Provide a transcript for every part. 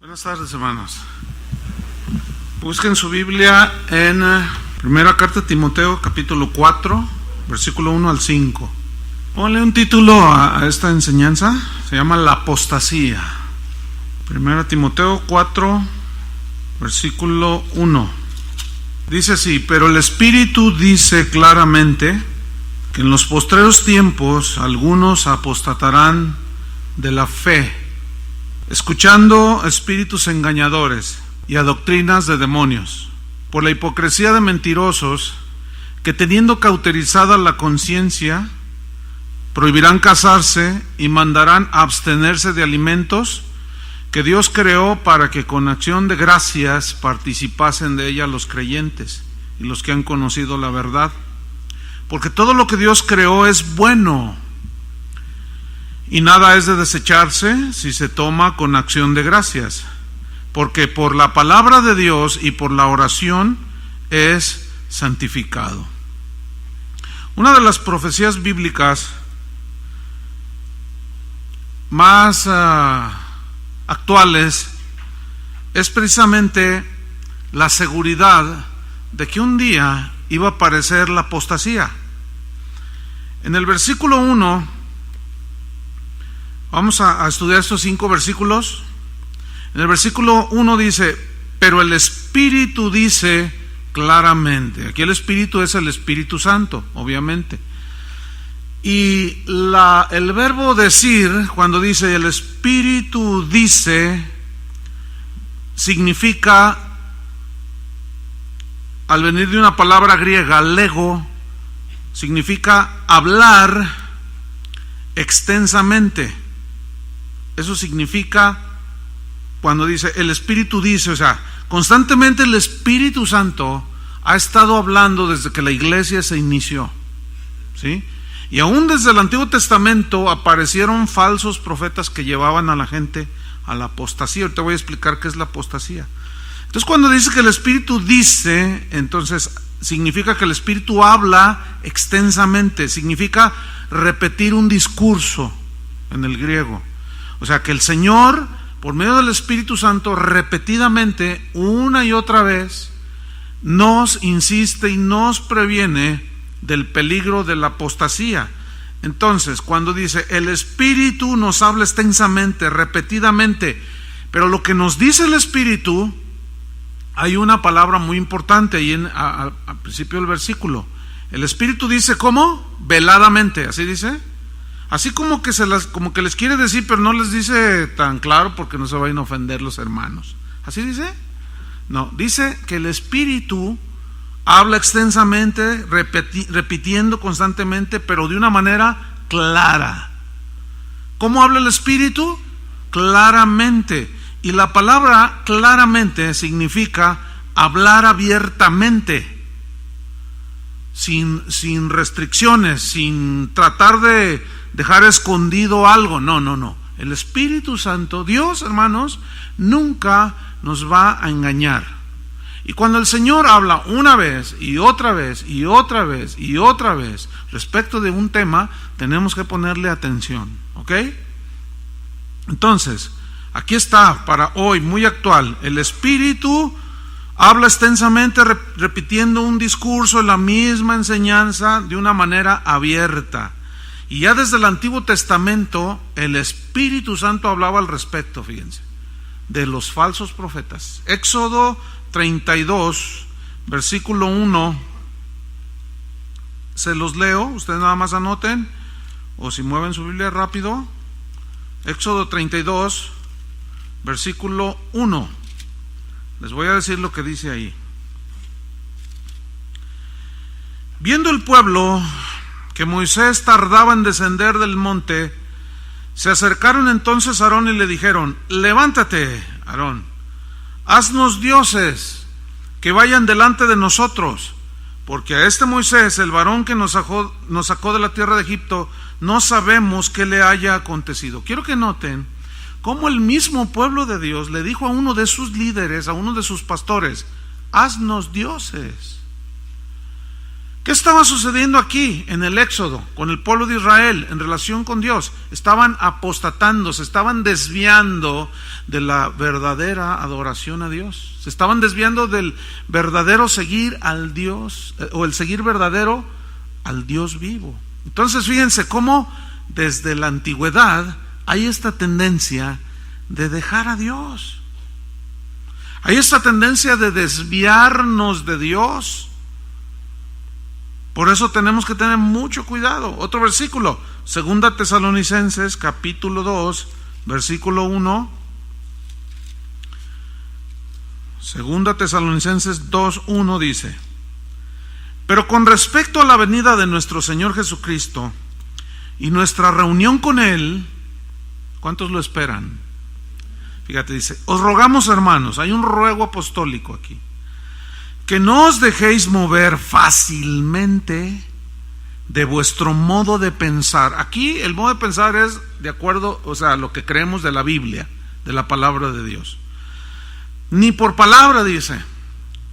Buenas tardes, hermanos. Busquen su Biblia en Primera Carta de Timoteo, capítulo 4, versículo 1 al 5. Ponle un título a esta enseñanza, se llama La apostasía. Primera Timoteo 4, versículo 1. Dice así: pero el Espíritu dice claramente que en los postreros tiempos algunos apostatarán de la fe, escuchando espíritus engañadores y a doctrinas de demonios, por la hipocresía de mentirosos, que teniendo cauterizada la conciencia, prohibirán casarse y mandarán abstenerse de alimentos que Dios creó para que con acción de gracias participasen de ella los creyentes y los que han conocido la verdad. Porque todo lo que Dios creó es bueno, y nada es de desecharse si se toma con acción de gracias, porque por la palabra de Dios y por la oración es santificado. Una de las profecías bíblicas más actuales es precisamente la seguridad de que un día iba a aparecer la apostasía. En el versículo 1, vamos a estudiar estos 5 versículos. En el versículo 1 dice: pero el Espíritu dice claramente. Aquí el Espíritu es el Espíritu Santo, obviamente. Y el verbo decir, cuando dice el Espíritu dice, significa, al venir de una palabra griega, lego, significa hablar extensamente. Eso significa cuando dice el Espíritu dice, o sea, constantemente el Espíritu Santo ha estado hablando desde que la iglesia se inició, ¿sí? Y aún desde el Antiguo Testamento aparecieron falsos profetas que llevaban a la gente a la apostasía. Ahorita voy a explicar qué es la apostasía. Entonces, cuando dice que el Espíritu dice, entonces significa que el Espíritu habla extensamente, significa repetir un discurso en el griego. O sea, que el Señor, por medio del Espíritu Santo, repetidamente, una y otra vez, nos insiste y nos previene del peligro de la apostasía. Entonces, cuando dice el Espíritu nos habla extensamente, repetidamente, pero lo que nos dice el Espíritu, hay una palabra muy importante ahí al principio del versículo. El Espíritu dice, ¿cómo? Veladamente, así dice. Así como que les quiere decir, pero no les dice tan claro porque no se vayan a ofender los hermanos. ¿Así dice? No, dice que el Espíritu habla extensamente, repitiendo constantemente, pero de una manera clara. ¿Cómo habla el Espíritu? Claramente. Y la palabra claramente significa hablar abiertamente, sin restricciones, sin tratar de dejar escondido algo. No. El Espíritu Santo, Dios, hermanos, nunca nos va a engañar. Y cuando el Señor habla una vez y otra vez y otra vez y otra vez respecto de un tema, tenemos que ponerle atención, ¿ok? Entonces, aquí está para hoy, muy actual. El Espíritu habla extensamente, repitiendo un discurso, la misma enseñanza de una manera abierta. Y ya desde el Antiguo Testamento, el Espíritu Santo hablaba al respecto, fíjense, de los falsos profetas. Éxodo 32, versículo 1, se los leo, ustedes nada más anoten, o si mueven su Biblia rápido. Éxodo 32, versículo 1. Les voy a decir lo que dice ahí. Viendo el pueblo que Moisés tardaba en descender del monte, se acercaron entonces a Aarón y le dijeron: levántate, Aarón, haznos dioses que vayan delante de nosotros, porque a este Moisés, el varón que nos sacó de la tierra de Egipto, no sabemos qué le haya acontecido. Quiero que noten cómo el mismo pueblo de Dios le dijo a uno de sus líderes, a uno de sus pastores: haznos dioses. ¿Qué estaba sucediendo aquí en el Éxodo con el pueblo de Israel en relación con Dios? Estaban apostatando, se estaban desviando de la verdadera adoración a Dios. Se estaban desviando del verdadero seguir al Dios, o el seguir verdadero al Dios vivo. Entonces fíjense cómo desde la antigüedad hay esta tendencia de dejar a Dios. Hay esta tendencia de desviarnos de Dios. Por eso tenemos que tener mucho cuidado. Otro versículo, 2 Tesalonicenses capítulo 2, versículo 1. 2 Tesalonicenses 2, 1 dice: pero con respecto a la venida de nuestro Señor Jesucristo y nuestra reunión con Él, ¿cuántos lo esperan? Fíjate, dice: os rogamos, hermanos, hay un ruego apostólico aquí, que no os dejéis mover fácilmente de vuestro modo de pensar. Aquí el modo de pensar es de acuerdo, o sea, lo que creemos de la Biblia, de la palabra de Dios. Ni por palabra, dice,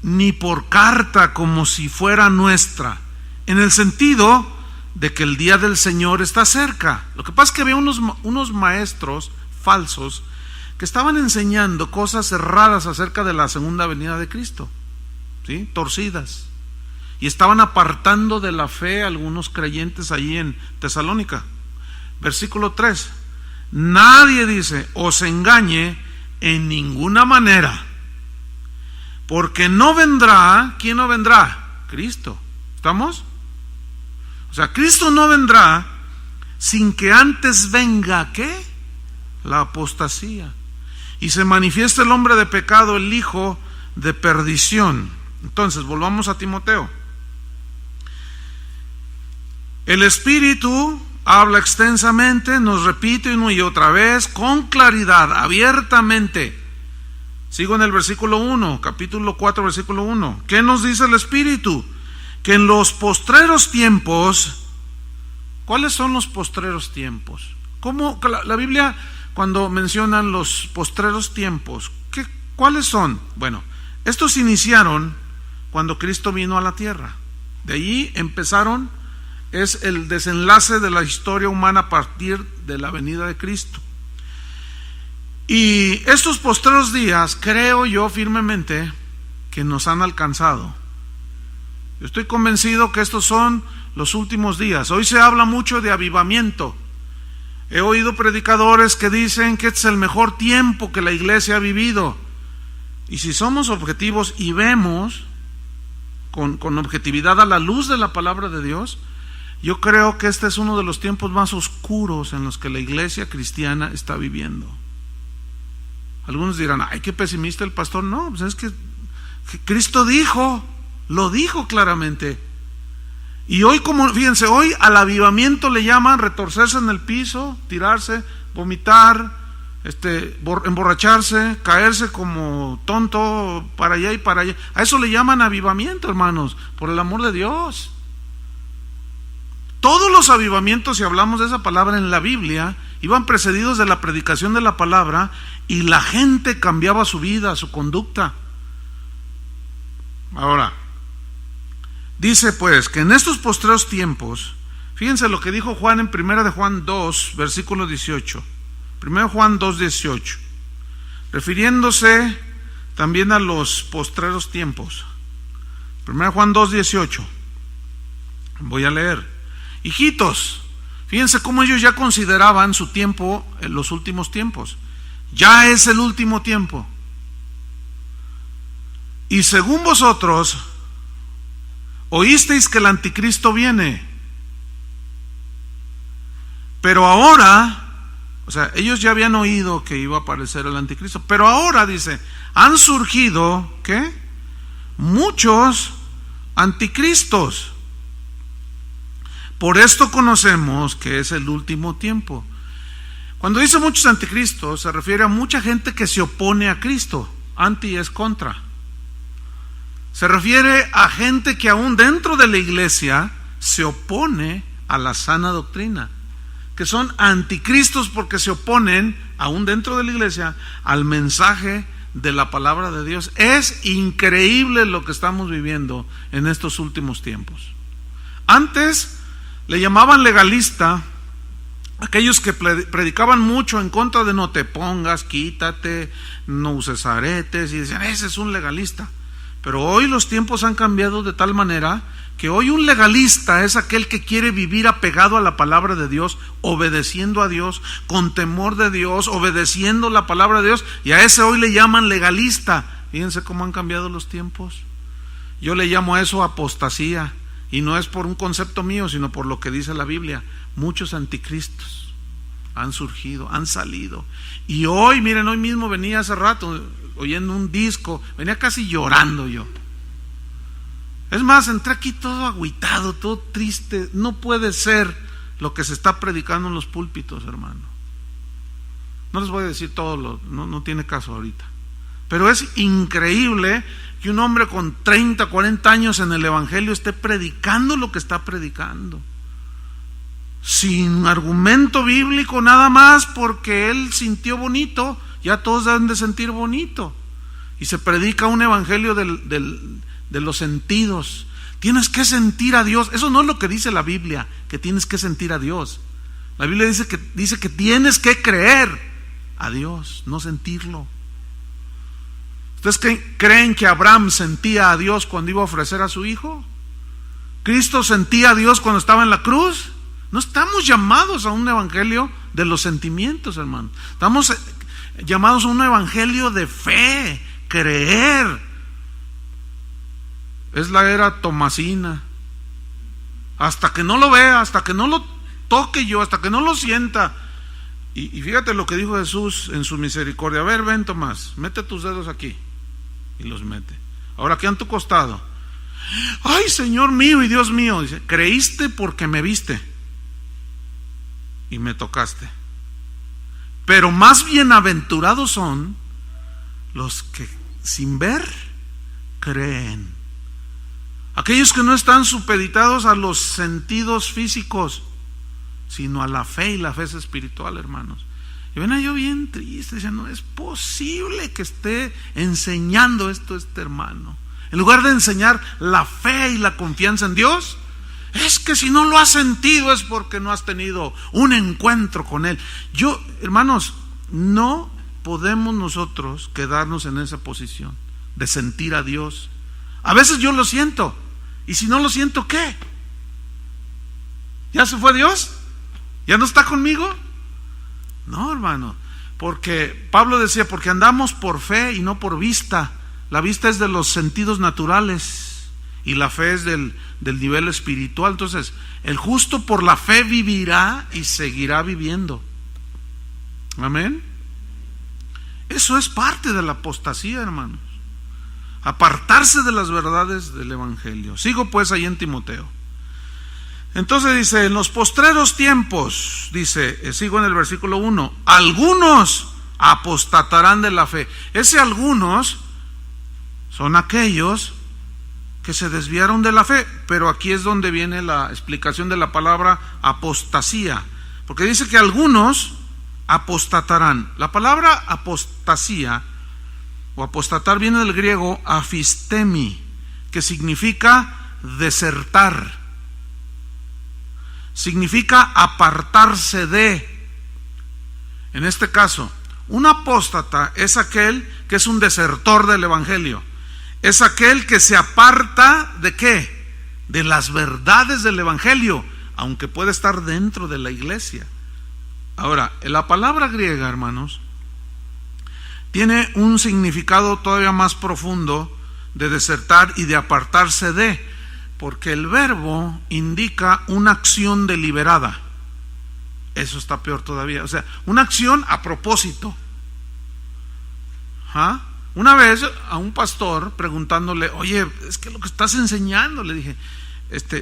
ni por carta como si fuera nuestra, en el sentido de que el día del Señor está cerca. Lo que pasa es que había unos maestros falsos que estaban enseñando cosas erradas acerca de la segunda venida de Cristo, ¿sí? Torcidas, y estaban apartando de la fe a algunos creyentes allí en Tesalónica. Versículo 3: nadie, dice, os engañe en ninguna manera, porque no vendrá. ¿Quién no vendrá? Cristo. ¿Estamos? O sea, Cristo no vendrá sin que antes venga, ¿qué? La apostasía, y se manifiesta el hombre de pecado, el hijo de perdición. Entonces, volvamos a Timoteo. El Espíritu habla extensamente, nos repite una y otra vez, con claridad, abiertamente. Sigo en el versículo 1, capítulo 4, versículo 1. ¿Qué nos dice el Espíritu? Que en los postreros tiempos. ¿Cuáles son los postreros tiempos? ¿Cómo la Biblia, cuando mencionan los postreros tiempos, cuáles son? Bueno, estos iniciaron cuando Cristo vino a la tierra. De allí empezaron, es el desenlace de la historia humana a partir de la venida de Cristo. Y estos postreros días, creo yo firmemente que nos han alcanzado. Yo estoy convencido que estos son los últimos días. Hoy se habla mucho de avivamiento. He oído predicadores que dicen que este es el mejor tiempo que la iglesia ha vivido. Y si somos objetivos y vemos con objetividad a la luz de la palabra de Dios, yo creo que este es uno de los tiempos más oscuros en los que la iglesia cristiana está viviendo. Algunos dirán: ay, qué pesimista el pastor. No, pues es que Cristo lo dijo claramente. Y hoy, como fíjense, hoy al avivamiento le llaman retorcerse en el piso, tirarse, vomitar, emborracharse, caerse como tonto para allá y para allá. A eso le llaman avivamiento, hermanos, por el amor de Dios. Todos los avivamientos, si hablamos de esa palabra en la Biblia, iban precedidos de la predicación de la palabra, y la gente cambiaba su vida, su conducta. Ahora, dice pues que en estos postreros tiempos, fíjense lo que dijo Juan en 1 de Juan 2, versículo 18. 1 Juan 2, 18, refiriéndose también a los postreros tiempos. 1 Juan 2, 18. Voy a leer. Hijitos, fíjense cómo ellos ya consideraban su tiempo en los últimos tiempos. Ya es el último tiempo. Y según vosotros oísteis que el anticristo viene, pero ahora, o sea, ellos ya habían oído que iba a aparecer el anticristo, pero ahora, dice, han surgido, ¿qué? Muchos anticristos. Por esto conocemos que es el último tiempo. Cuando dice muchos anticristos, se refiere a mucha gente que se opone a Cristo. Anti es contra. Se refiere a gente que aún dentro de la iglesia se opone a la sana doctrina, que son anticristos porque se oponen, aún dentro de la iglesia, al mensaje de la palabra de Dios. Es increíble lo que estamos viviendo en estos últimos tiempos. Antes le llamaban legalista aquellos que predicaban mucho en contra de no te pongas, quítate, no uses aretes, y decían, ese es un legalista. Pero hoy los tiempos han cambiado de tal manera que hoy un legalista es aquel que quiere vivir apegado a la palabra de Dios, obedeciendo a Dios, con temor de Dios, obedeciendo la palabra de Dios, y a ese hoy le llaman legalista. Fíjense cómo han cambiado los tiempos. Yo le llamo a eso apostasía, y no es por un concepto mío, sino por lo que dice la Biblia. Muchos anticristos han surgido, han salido. Y hoy, miren, hoy mismo venía hace rato oyendo un disco, venía casi llorando yo. Es más, entré aquí todo agüitado, todo triste. No puede ser lo que se está predicando en los púlpitos, hermano. No les voy a decir todo, no tiene caso ahorita. Pero es increíble que un hombre con 30, 40 años en el Evangelio esté predicando lo que está predicando, sin argumento bíblico, nada más porque él sintió bonito. Ya todos deben de sentir bonito, y se predica un evangelio de los sentidos. Tienes que sentir a Dios. Eso no es lo que dice la Biblia, que tienes que sentir a Dios. La Biblia dice que tienes que creer a Dios, no sentirlo. ¿Ustedes creen que Abraham sentía a Dios cuando iba a ofrecer a su hijo? ¿Cristo sentía a Dios cuando estaba en la cruz? No estamos llamados a un evangelio de los sentimientos, hermano. Estamos llamados a un evangelio de fe, creer. Es la era tomasina. Hasta que no lo vea, hasta que no lo toque yo, hasta que no lo sienta. Y fíjate lo que dijo Jesús en su misericordia. A ver, ven, Tomás, mete tus dedos aquí. Y los mete. Ahora aquí a tu costado. Ay, Señor mío y Dios mío. Dice, creíste porque me viste y me tocaste. Pero más bienaventurados son los que sin ver creen. Aquellos que no están supeditados a los sentidos físicos, sino a la fe, y la fe es espiritual, hermanos. Y ven, yo bien triste, decía, no es posible que esté enseñando esto este hermano. En lugar de enseñar la fe y la confianza en Dios, es que si no lo has sentido es porque no has tenido un encuentro con Él. Hermanos, no podemos nosotros quedarnos en esa posición de sentir a Dios. A veces yo lo siento, y si no lo siento, ¿qué? ¿Ya se fue Dios? ¿Ya no está conmigo? No, hermano, porque Pablo decía, porque andamos por fe y no por vista. La vista es de los sentidos naturales y la fe es del nivel espiritual. Entonces, el justo por la fe vivirá y seguirá viviendo. Amén. Eso es parte de la apostasía, hermanos. Apartarse de las verdades del evangelio. Sigo pues ahí en Timoteo. Entonces dice, en los postreros tiempos, dice, sigo en el versículo 1, algunos apostatarán de la fe. Ese algunos son aquellos que se desviaron de la fe, pero aquí es donde viene la explicación de la palabra apostasía, porque dice que algunos apostatarán. La palabra apostasía o apostatar viene del griego afistemi, que significa desertar, significa apartarse de. En este caso, un apóstata es aquel que es un desertor del evangelio, es aquel que se aparta de ¿qué? De las verdades del evangelio, aunque puede estar dentro de la iglesia. Ahora, la palabra griega, hermanos, tiene un significado todavía más profundo de desertar y de apartarse de, porque el verbo indica una acción deliberada. Eso está peor todavía, o sea, una acción a propósito. Una vez a un pastor preguntándole, oye, es que lo que estás enseñando, le dije,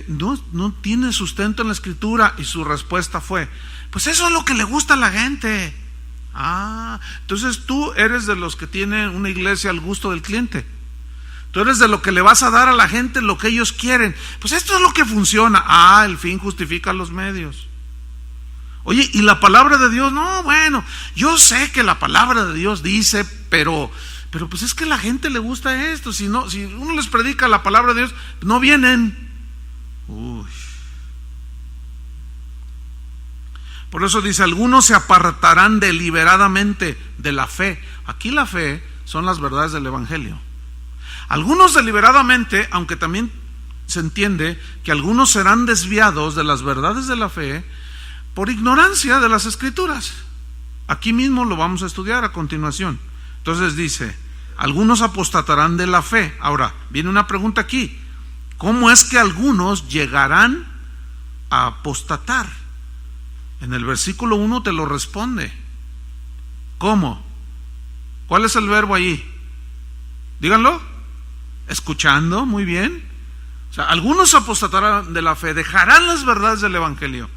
no tiene sustento en la escritura, y su respuesta fue, pues eso es lo que le gusta a la gente. Entonces tú eres de los que tienen una iglesia al gusto del cliente. Tú eres de lo que le vas a dar a la gente lo que ellos quieren. Pues esto es lo que funciona. El fin justifica los medios. Oye, ¿y la palabra de Dios? No, bueno, yo sé que la palabra de Dios dice, pero pues es que a la gente le gusta esto. Si uno les predica la palabra de Dios, no vienen. Por eso dice, algunos se apartarán deliberadamente de la fe. Aquí la fe son las verdades del Evangelio. Algunos deliberadamente, aunque también se entiende que algunos serán desviados de las verdades de la fe por ignorancia de las Escrituras. Aquí mismo lo vamos a estudiar a continuación. Entonces dice, algunos apostatarán de la fe. Ahora, viene una pregunta aquí. ¿Cómo es que algunos llegarán a apostatar? En el versículo 1 te lo responde. ¿Cómo? ¿Cuál es el verbo allí? Díganlo. Escuchando, muy bien. O sea, algunos apostatarán de la fe, dejarán las verdades del Evangelio,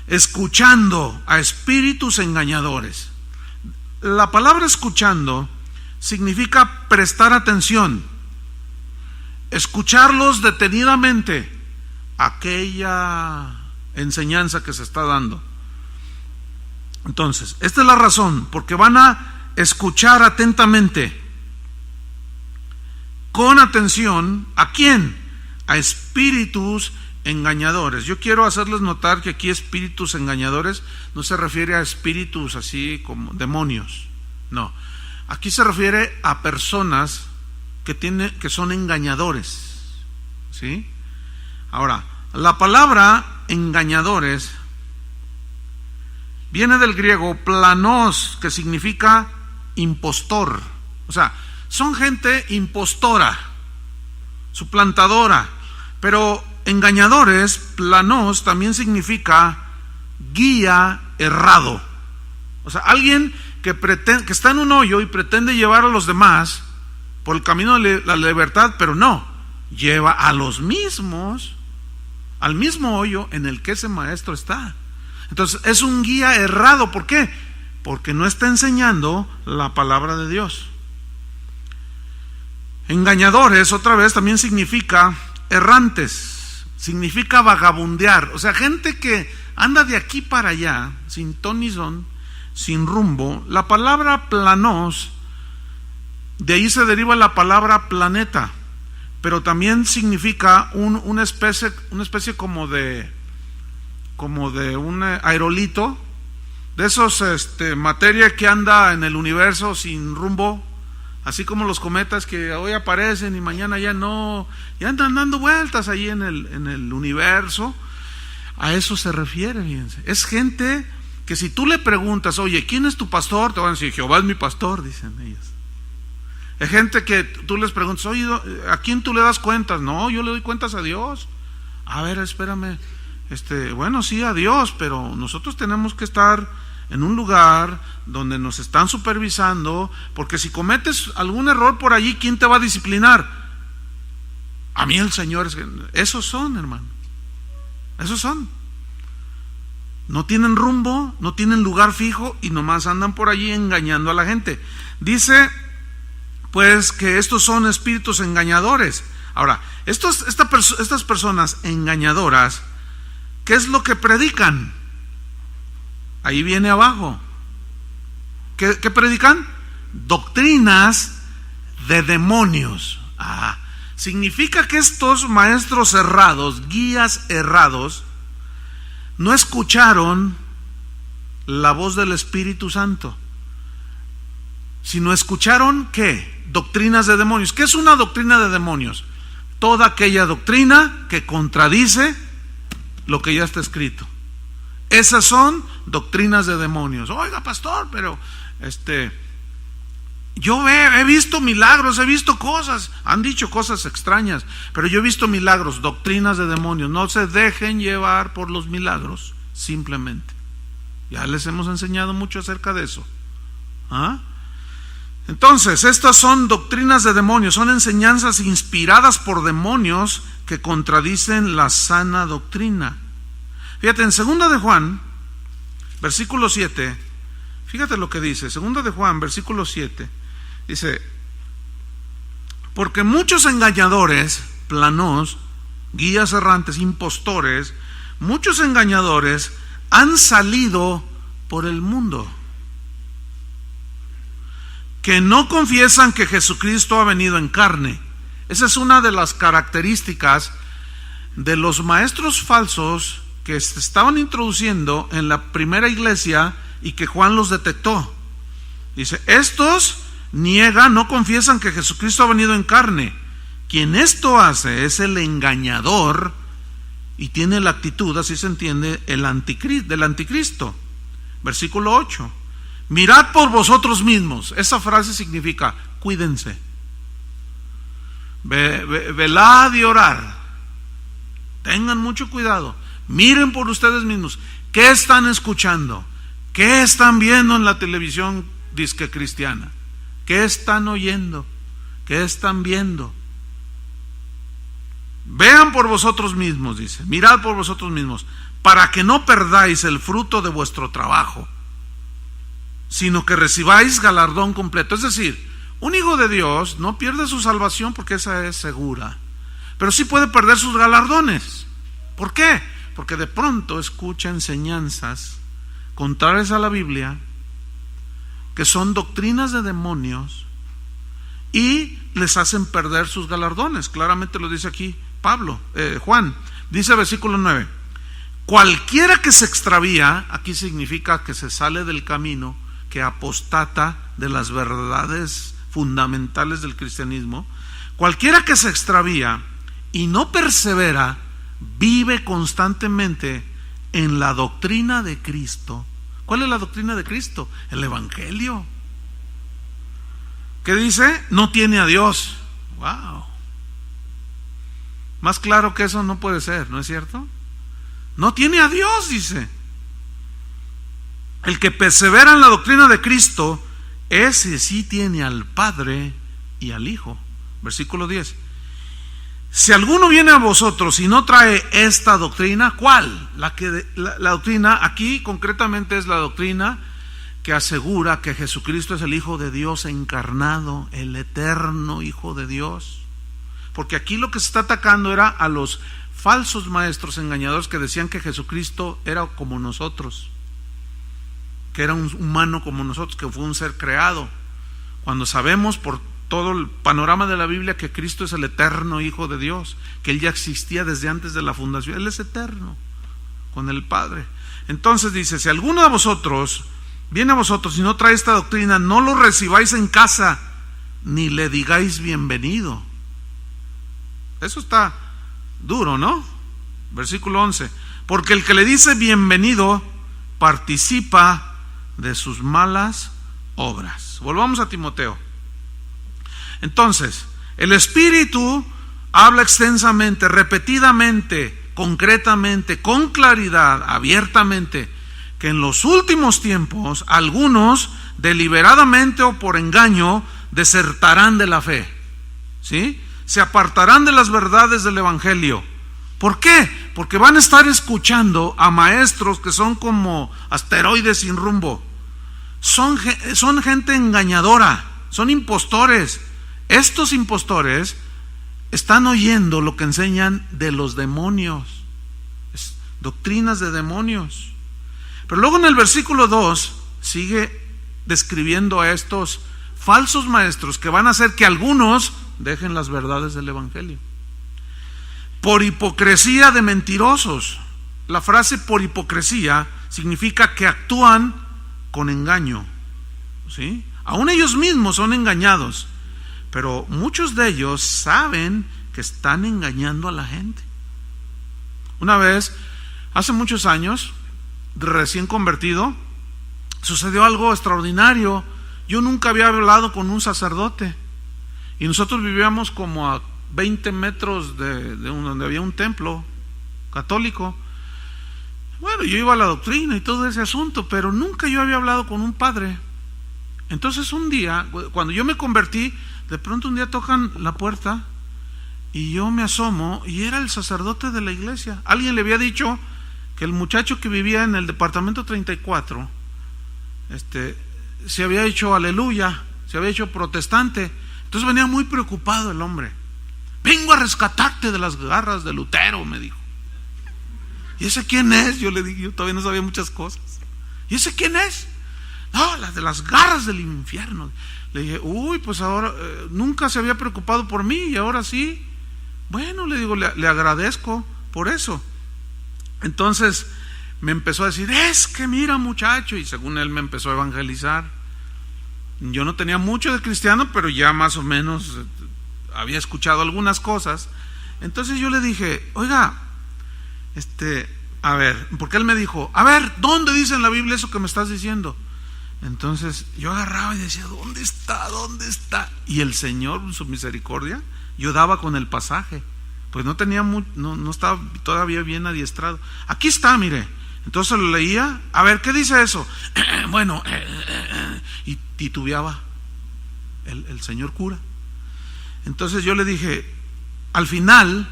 escuchando a espíritus engañadores. La palabra escuchando significa prestar atención, escucharlos detenidamente, aquella enseñanza que se está dando. Entonces, esta es la razón, porque van a escuchar atentamente, con atención, ¿a quién? A espíritus engañadores. Yo quiero hacerles notar que aquí espíritus engañadores no se refiere a espíritus así como demonios, no. Aquí se refiere a personas que son engañadores, ¿sí? Ahora, la palabra engañadores viene del griego planos, que significa impostor. O sea, son gente impostora, suplantadora. Pero engañadores, planos, también significa guía errado. O sea, alguien que está en un hoyo y pretende llevar a los demás por el camino de la libertad, pero no, lleva a los mismos al mismo hoyo en el que ese maestro está. Entonces es un guía errado. ¿Por qué? Porque no está enseñando la palabra de Dios. Engañadores, otra vez, también significa errantes, significa vagabundear. O sea, gente que anda de aquí para allá, sin ton ni son, sin rumbo. La palabra planos, de ahí se deriva la palabra planeta, pero también significa una especie como de un aerolito, de esos materia que anda en el universo sin rumbo, así como los cometas que hoy aparecen y mañana ya no, ya andan dando vueltas ahí en el universo. A eso se refiere, fíjense. Es gente que si tú le preguntas, oye, ¿quién es tu pastor? Te van a decir, Jehová es mi pastor, dicen ellos. Es gente que tú les preguntas, oye, ¿a quién tú le das cuentas? No, yo le doy cuentas a Dios. A ver, espérame. Bueno, sí, a Dios, pero nosotros tenemos que estar en un lugar donde nos están supervisando, porque si cometes algún error por allí, ¿quién te va a disciplinar? A mí el Señor. Esos son, hermano. Esos son. No tienen rumbo, no tienen lugar fijo y nomás andan por allí engañando a la gente. Dice pues que estos son espíritus engañadores. Ahora, estas personas engañadoras, ¿qué es lo que predican? Ahí viene abajo. ¿Qué predican? Doctrinas de demonios. Significa que estos maestros errados, guías errados, no escucharon la voz del Espíritu Santo, sino escucharon ¿qué? Doctrinas de demonios. ¿Qué es una doctrina de demonios? Toda aquella doctrina que contradice lo que ya está escrito. Esas son doctrinas de demonios. Oiga, pastor, pero yo he visto milagros, he visto cosas, han dicho cosas extrañas, pero yo he visto milagros. Doctrinas de demonios. No se dejen llevar por los milagros, simplemente. Ya les hemos enseñado mucho acerca de eso. Entonces, estas son doctrinas de demonios, son enseñanzas inspiradas por demonios que contradicen la sana doctrina. Fíjate, en 2 de Juan, versículo 7, fíjate lo que dice, 2 de Juan, versículo 7, dice, porque muchos engañadores, planos, guías errantes, impostores, muchos engañadores han salido por el mundo, que no confiesan que Jesucristo ha venido en carne. Esa es una de las características de los maestros falsos que se estaban introduciendo en la primera iglesia y que Juan los detectó. Dice, estos niegan, no confiesan que Jesucristo ha venido en carne. Quien esto hace es el engañador y tiene la actitud, así se entiende, del anticristo. Versículo 8. Mirad por vosotros mismos. Esa frase significa, cuídense. Velad y orad. Tengan mucho cuidado. Miren por ustedes mismos. ¿Qué están escuchando? ¿Qué están viendo en la televisión disque cristiana? ¿Qué están oyendo? ¿Qué están viendo? Vean por vosotros mismos, dice. Mirad por vosotros mismos, para que no perdáis el fruto de vuestro trabajo, sino que recibáis galardón completo. Es decir, un hijo de Dios no pierde su salvación porque esa es segura, pero sí puede perder sus galardones. ¿Por qué? Porque de pronto escucha enseñanzas contrarias a la Biblia, que son doctrinas de demonios, y les hacen perder sus galardones. Claramente lo dice aquí Juan. Dice versículo 9: cualquiera que se extravía, aquí significa que se sale del camino, que apostata de las verdades fundamentales del cristianismo. Cualquiera que se extravía y no persevera, vive constantemente en la doctrina de Cristo. ¿Cuál es la doctrina de Cristo? El Evangelio. ¿Qué dice? No tiene a Dios. Wow. Más claro que eso no puede ser, ¿no es cierto? No tiene a Dios, dice. El que persevera en la doctrina de Cristo, ese sí tiene al Padre y al Hijo. Versículo 10. Si alguno viene a vosotros y no trae esta doctrina, ¿cuál? La doctrina aquí concretamente es la doctrina que asegura que Jesucristo es el Hijo de Dios encarnado, el eterno Hijo de Dios. Porque aquí lo que se está atacando era a los falsos maestros engañadores que decían que Jesucristo era como nosotros, que era un humano como nosotros, que fue un ser creado, cuando sabemos por todo el panorama de la Biblia que Cristo es el eterno Hijo de Dios, que Él ya existía desde antes de la fundación. Él es eterno con el Padre. Entonces dice, si alguno de vosotros viene a vosotros y no trae esta doctrina, no lo recibáis en casa, ni le digáis bienvenido. Eso está duro, ¿no? Versículo 11. Porque el que le dice bienvenido participa de sus malas obras. Volvamos a Timoteo. Entonces, el Espíritu habla extensamente, repetidamente, concretamente, con claridad, abiertamente, que en los últimos tiempos algunos deliberadamente o por engaño desertarán de la fe, ¿sí? Se apartarán de las verdades del Evangelio. ¿Por qué? Porque van a estar escuchando a maestros que son como asteroides sin rumbo. Son gente engañadora, son impostores. Estos impostores están oyendo lo que enseñan de los demonios, doctrinas de demonios. Pero luego en el versículo 2 sigue describiendo a estos falsos maestros que van a hacer que algunos dejen las verdades del Evangelio. Por hipocresía de mentirosos. La frase por hipocresía significa que actúan con engaño, ¿sí? Aún ellos mismos son engañados, pero muchos de ellos saben que están engañando a la gente. Una vez, hace muchos años, recién convertido, sucedió algo extraordinario. Yo nunca había hablado con un sacerdote y nosotros vivíamos como a 20 metros de donde había un templo católico. Bueno, yo iba a la doctrina y todo ese asunto, pero nunca yo había hablado con un padre. Entonces un día, cuando yo me convertí, de pronto un día tocan la puerta y yo me asomo y era el sacerdote de la iglesia. Alguien le había dicho que el muchacho que vivía en el departamento 34 se había hecho aleluya, se había hecho protestante. Entonces venía muy preocupado el hombre. Vengo a rescatarte de las garras de Lutero, me dijo. ¿Y ese quién es? Yo le dije, yo todavía no sabía muchas cosas. ¿Y ese quién es? No, las de las garras del infierno. Le dije, uy, pues ahora nunca se había preocupado por mí y ahora sí. Bueno, le digo, le agradezco por eso. Entonces me empezó a decir, es que mira muchacho, y según él me empezó a evangelizar. Yo no tenía mucho de cristiano, pero ya más o menos había escuchado algunas cosas. Entonces yo le dije, oiga, a ver, porque él me dijo, a ver, ¿dónde dice en la Biblia eso que me estás diciendo? Entonces yo agarraba y decía, ¿dónde está? ¿Dónde está? Y el Señor, en su misericordia, yo daba con el pasaje, pues no tenía no estaba todavía bien adiestrado. Aquí está, mire. Entonces lo leía, a ver, ¿qué dice eso? Bueno, y titubeaba el señor cura. Entonces yo le dije, al final,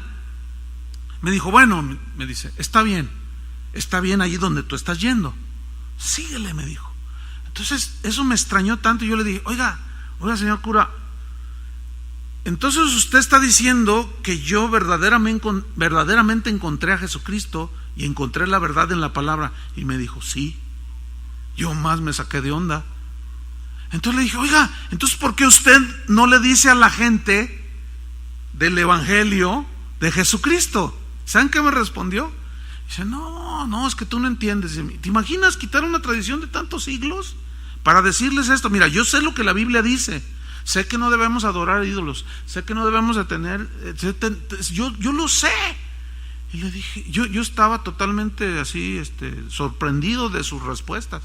me dijo, bueno, me dice, está bien allí donde tú estás yendo, síguele, me dijo. Entonces eso me extrañó tanto y yo le dije, oiga señor cura, entonces usted está diciendo que yo verdaderamente encontré a Jesucristo y encontré la verdad en la palabra. Y me dijo, sí. Yo más me saqué de onda. Entonces le dije, oiga, entonces ¿por qué usted no le dice a la gente del evangelio de Jesucristo? ¿Saben qué me respondió? Dice, no, es que tú no entiendes. ¿Te imaginas quitar una tradición de tantos siglos para decirles esto? Mira, yo sé lo que la Biblia dice. Sé que no debemos adorar ídolos, sé que no debemos de tener, yo lo sé. Y le dije, yo estaba totalmente así, sorprendido de sus respuestas.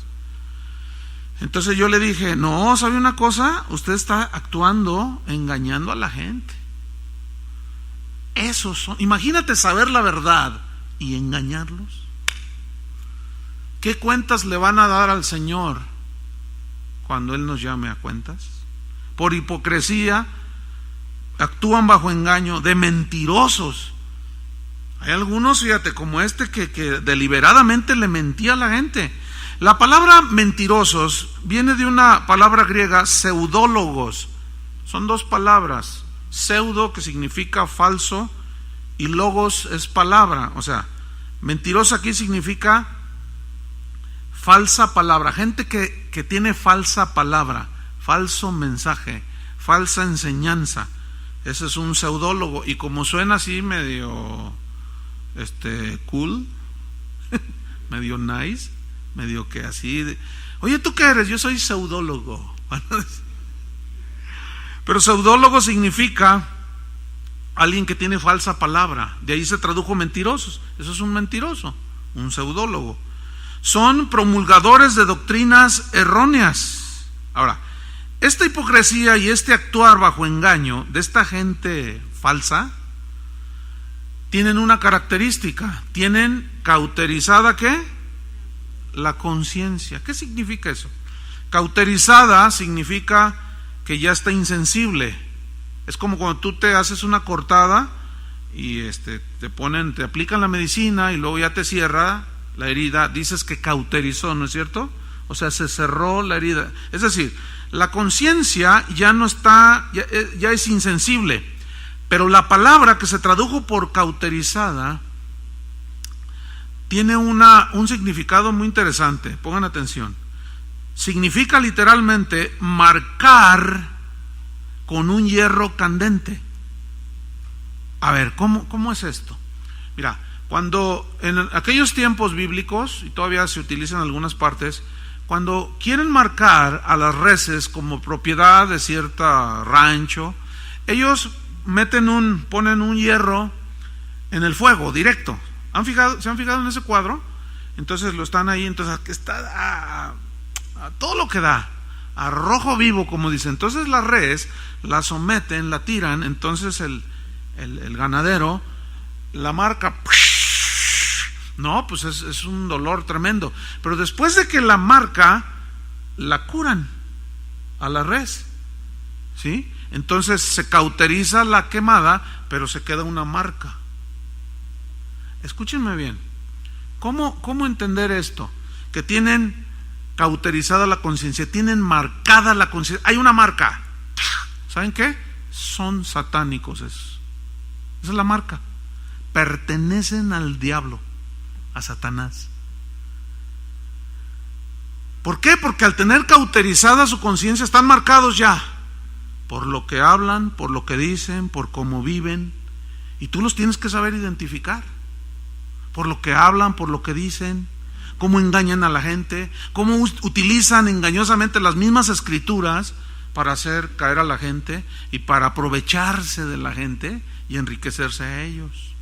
Entonces yo le dije, no, ¿sabe una cosa? Usted está actuando, engañando a la gente. Imagínate saber la verdad y engañarlos. ¿Qué cuentas le van a dar al Señor cuando Él nos llame a cuentas? Por hipocresía actúan bajo engaño de mentirosos. Hay algunos, fíjate, como que deliberadamente le mentía a la gente. La palabra mentirosos viene de una palabra griega, pseudólogos. Son dos palabras, pseudo, que significa falso, y logos es palabra. O sea, mentiroso aquí significa falsa palabra, gente que tiene falsa palabra, falso mensaje, falsa enseñanza. Ese es un pseudólogo. Y como suena así medio cool, medio nice, medio que así oye, ¿tú qué eres? Yo soy pseudólogo. Pero pseudólogo significa alguien que tiene falsa palabra. De ahí se tradujo mentirosos. Eso es un mentiroso, un pseudólogo. Son promulgadores de doctrinas erróneas. Ahora, esta hipocresía y actuar bajo engaño de esta gente falsa tienen una característica, tienen cauterizada ¿qué? La conciencia. ¿Qué significa eso? Cauterizada significa que ya está insensible. Es como cuando tú te haces una cortada y te aplican la medicina y luego ya te cierra la herida, dices que cauterizó, ¿no es cierto? O sea, se cerró la herida. Es decir, la conciencia ya no está, ya es insensible. Pero la palabra que se tradujo por cauterizada tiene un significado muy interesante. Pongan atención. Significa literalmente marcar con un hierro candente. A ver, ¿cómo es esto? Mira, cuando en aquellos tiempos bíblicos, y todavía se utiliza en algunas partes, cuando quieren marcar a las reses como propiedad de cierto rancho, ellos ponen un hierro en el fuego directo. ¿Se han fijado en ese cuadro? Entonces lo están ahí, entonces está a todo lo que da, a rojo vivo, como dicen. Entonces la res la someten, la tiran, entonces el ganadero la marca. No, pues es un dolor tremendo. Pero después de que la marca, la curan a la res, ¿sí? Entonces se cauteriza la quemada, pero se queda una marca. Escúchenme bien. ¿Cómo entender esto? Que tienen cauterizada la conciencia, tienen marcada la conciencia. Hay una marca. ¿Saben qué? Son satánicos. Esa es la marca. Pertenecen al diablo, a Satanás. ¿Por qué? Porque al tener cauterizada su conciencia están marcados ya por lo que hablan, por lo que dicen, por cómo viven, y tú los tienes que saber identificar. por lo que hablan, por lo que dicen, cómo engañan a la gente, cómo utilizan engañosamente las mismas escrituras para hacer caer a la gente y para aprovecharse de la gente y enriquecerse a ellos.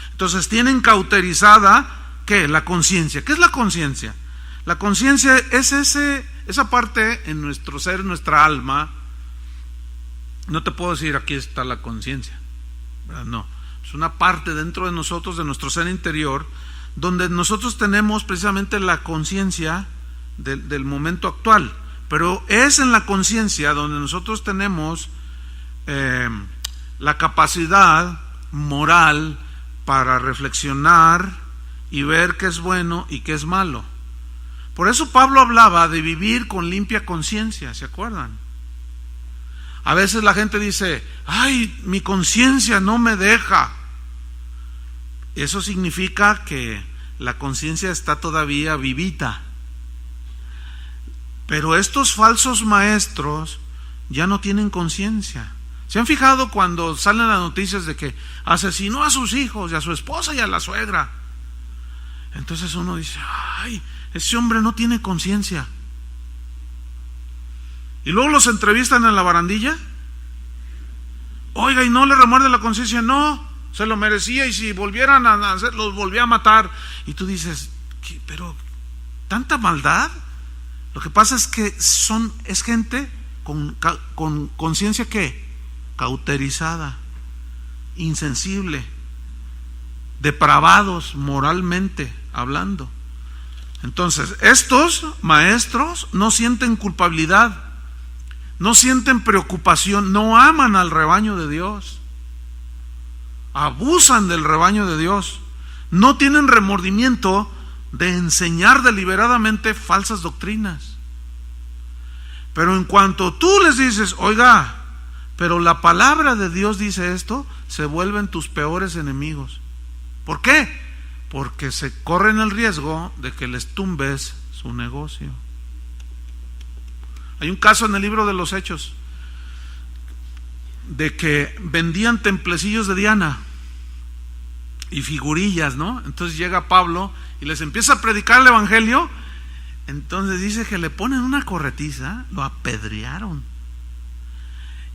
Entonces tienen cauterizada, ¿qué? La conciencia. ¿Qué es la conciencia? La conciencia es esa parte en nuestro ser, en nuestra alma. No te puedo decir aquí está la conciencia, ¿verdad? No, es una parte dentro de nosotros, de nuestro ser interior, donde nosotros tenemos precisamente la conciencia del momento actual. Pero es en la conciencia donde nosotros tenemos la capacidad moral para reflexionar y ver qué es bueno y qué es malo. Por eso Pablo hablaba de vivir con limpia conciencia, ¿se acuerdan? A veces la gente dice, ay, mi conciencia no me deja. Eso significa que la conciencia está todavía vivita. Pero estos falsos maestros ya no tienen conciencia. ¿Se han fijado cuando salen las noticias de que asesinó a sus hijos y a su esposa y a la suegra? Entonces uno dice, ay, ese hombre no tiene conciencia. Y luego los entrevistan en la barandilla. Oiga, ¿y no le remuerde la conciencia? No, se lo merecía, y si volvieran a hacer, los volvía a matar. Y tú dices, pero ¿tanta maldad? Lo que pasa es que es gente con conciencia ¿qué? Cauterizada, insensible, depravados moralmente hablando. Entonces, estos maestros no sienten culpabilidad, no sienten preocupación, no aman al rebaño de Dios, abusan del rebaño de Dios, no tienen remordimiento de enseñar deliberadamente falsas doctrinas. Pero en cuanto tú les dices, oiga, pero la palabra de Dios dice esto, se vuelven tus peores enemigos. ¿Por qué? Porque se corren el riesgo de que les tumbes su negocio. Hay un caso en el libro de los Hechos de que vendían templecillos de Diana y figurillas, ¿no? Entonces llega Pablo y les empieza a predicar el evangelio. Entonces dice que le ponen una corretiza, lo apedrearon.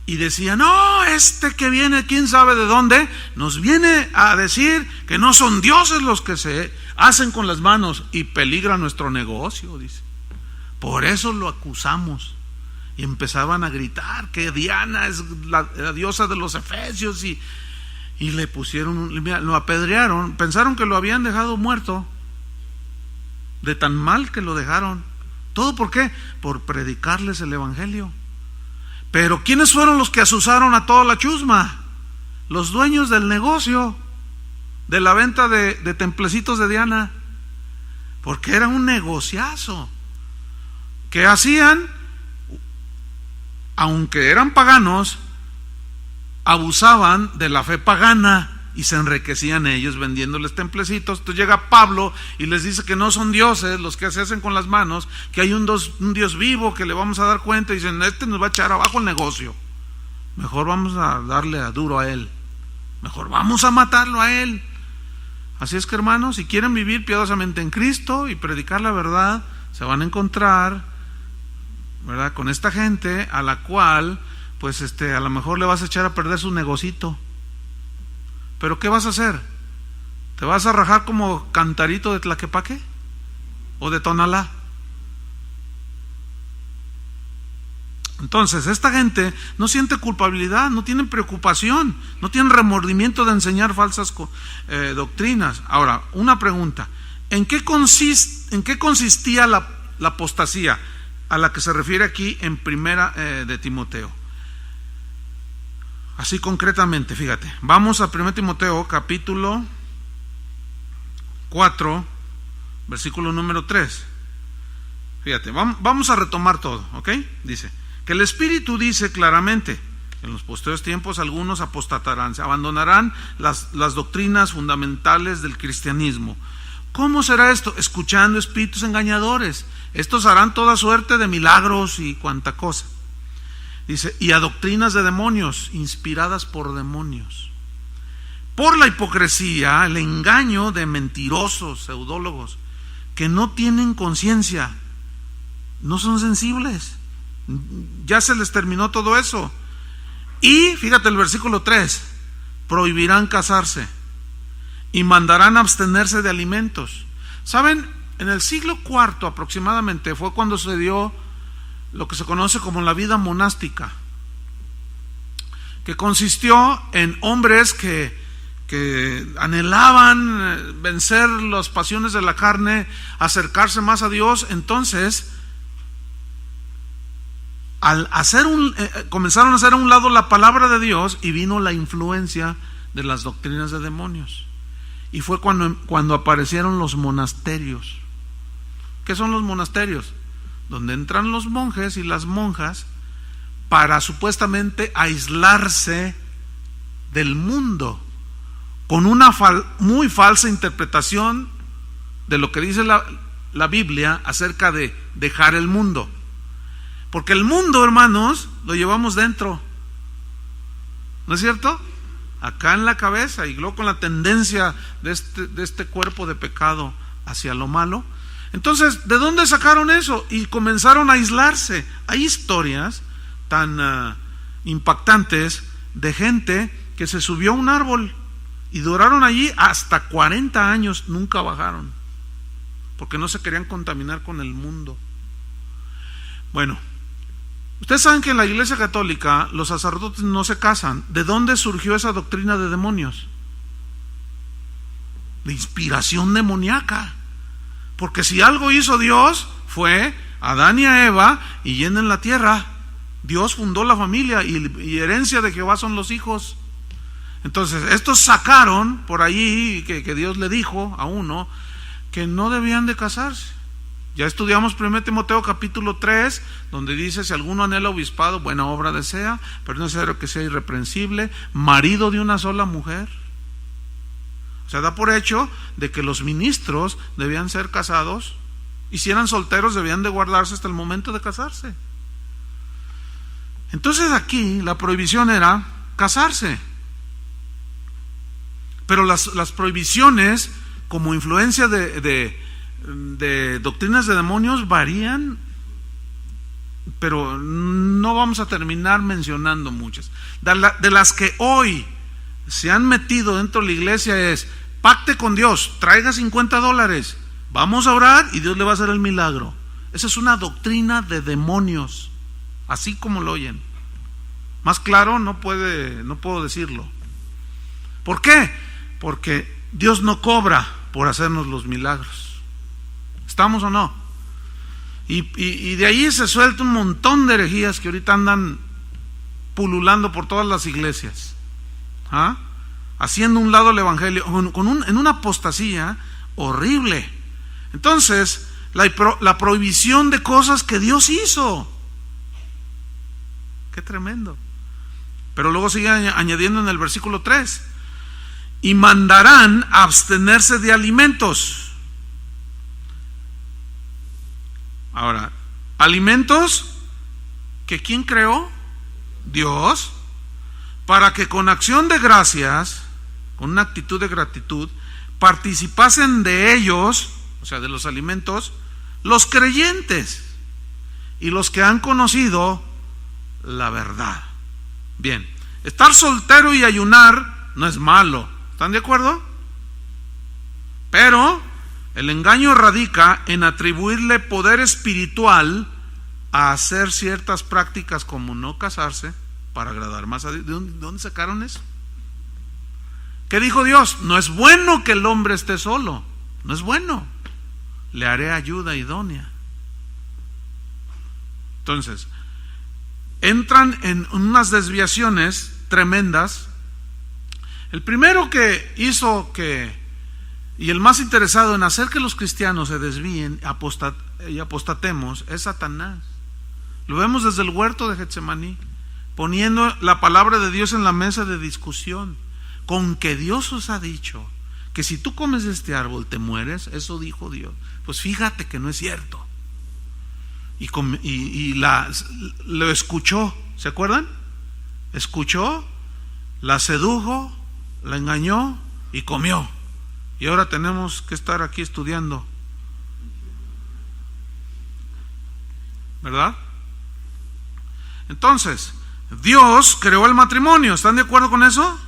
Y decían, no, este que viene, quién sabe de dónde, nos viene a decir que no son dioses los que se hacen con las manos y peligra nuestro negocio, dice. Por eso lo acusamos. Y empezaban a gritar que Diana es la diosa de los efesios y le pusieron, lo apedrearon, pensaron que lo habían dejado muerto, de tan mal que lo dejaron. ¿Todo por qué? Por predicarles el evangelio. Pero ¿quiénes fueron los que asusaron a toda la chusma? Los dueños del negocio, de la venta de templecitos de Diana, porque era un negociazo. ¿Qué hacían? Aunque eran paganos, abusaban de la fe pagana y se enriquecían ellos vendiéndoles templecitos. Entonces llega Pablo y les dice que no son dioses los que se hacen con las manos, que hay un Dios vivo que le vamos a dar cuenta, y dicen, este nos va a echar abajo el negocio, mejor vamos a darle a duro a él, mejor vamos a matarlo a él. Así es que, hermanos, si quieren vivir piadosamente en Cristo y predicar la verdad, se van a encontrar, ¿verdad?, con esta gente a la cual pues a lo mejor le vas a echar a perder su negocito. Pero ¿qué vas a hacer? ¿Te vas a rajar como cantarito de Tlaquepaque o de Tonalá? Entonces, esta gente no siente culpabilidad, no tienen preocupación, no tienen remordimiento de enseñar falsas doctrinas. Ahora, una pregunta: ¿en qué consistía la apostasía a la que se refiere aquí en primera de Timoteo? Así concretamente, fíjate, vamos a 1 Timoteo capítulo 4, versículo número 3. Fíjate, vamos a retomar todo, ¿ok? Dice que el Espíritu dice claramente: en los posteriores tiempos algunos apostatarán, se abandonarán las doctrinas fundamentales del cristianismo. ¿Cómo será esto? Escuchando espíritus engañadores. Estos harán toda suerte de milagros y cuanta cosa. Dice, y a doctrinas de demonios, inspiradas por demonios. por la hipocresía, el engaño de mentirosos, pseudólogos, que no tienen conciencia, no son sensibles. Ya se les terminó todo eso. Y fíjate el versículo 3, prohibirán casarse y mandarán abstenerse de alimentos. ¿Saben? En el siglo IV aproximadamente fue cuando se dio lo que se conoce como la vida monástica, que consistió en hombres que anhelaban vencer las pasiones de la carne, acercarse más a Dios. Entonces, al hacer comenzaron a hacer a un lado la palabra de Dios, y vino la influencia de las doctrinas de demonios. Y fue cuando aparecieron los monasterios. ¿Qué son los monasterios? Donde entran los monjes y las monjas para supuestamente aislarse del mundo, con una muy falsa interpretación de lo que dice la Biblia acerca de dejar el mundo. Porque el mundo, hermanos, lo llevamos dentro, ¿no es cierto? Acá en la cabeza, y luego con la tendencia de este cuerpo de pecado hacia lo malo. Entonces, ¿de dónde sacaron eso? Y comenzaron a aislarse. Hay historias tan impactantes de gente que se subió a un árbol y duraron allí hasta 40 años, nunca bajaron, porque no se querían contaminar con el mundo. Bueno, ustedes saben que en la Iglesia Católica los sacerdotes no se casan. ¿De dónde surgió esa doctrina de demonios? De inspiración demoníaca. Porque si algo hizo Dios fue Adán y a Eva y llenen la tierra. Dios fundó la familia y herencia de Jehová son los hijos. Entonces estos sacaron por allí que Dios le dijo a uno que no debían de casarse. Ya estudiamos 1 Timoteo capítulo 3, donde dice: si alguno anhela obispado, buena obra desea, pero no es necesario que sea irreprensible, marido de una sola mujer. O sea, da por hecho de que los ministros debían ser casados, y si eran solteros debían de guardarse hasta el momento de casarse. Entonces aquí la prohibición era casarse. Pero las prohibiciones como influencia de doctrinas de demonios varían, pero no vamos a terminar mencionando muchas. De las que hoy se han metido dentro de la iglesia es: pacte con Dios, traiga $50, vamos a orar y Dios le va a hacer el milagro. Esa es una doctrina de demonios, así como lo oyen. Más claro no puedo decirlo. ¿Por qué? Porque Dios no cobra por hacernos los milagros. ¿Estamos o no? Y de ahí se suelta un montón de herejías que ahorita andan pululando por todas las iglesias, haciendo un lado el evangelio en una apostasía horrible. Entonces, la prohibición de cosas que Dios hizo, qué tremendo. Pero luego sigue añadiendo en el versículo 3: y mandarán abstenerse de alimentos. Ahora, alimentos que ¿quién creó? Dios, para que con acción de gracias, con una actitud de gratitud, participasen de ellos, o sea, de los alimentos, los creyentes y los que han conocido la verdad. Bien, estar soltero y ayunar no es malo, ¿están de acuerdo? Pero el engaño radica en atribuirle poder espiritual a hacer ciertas prácticas como no casarse para agradar más a Dios. ¿De dónde sacaron eso? ¿Qué dijo Dios? No es bueno que el hombre esté solo, no es bueno, le haré ayuda idónea. Entonces, entran en unas desviaciones tremendas. El primero que hizo y el más interesado en hacer que los cristianos se desvíen y apostatemos es Satanás. Lo vemos desde el huerto de Getsemaní, poniendo la palabra de Dios en la mesa de discusión. Con que Dios os ha dicho que si tú comes de este árbol te mueres, eso dijo Dios. Pues fíjate que no es cierto. Lo escuchó, ¿se acuerdan? Escuchó, la sedujo, la engañó y comió. Y ahora tenemos que estar aquí estudiando, ¿verdad? Entonces, Dios creó el matrimonio, ¿están de acuerdo con eso?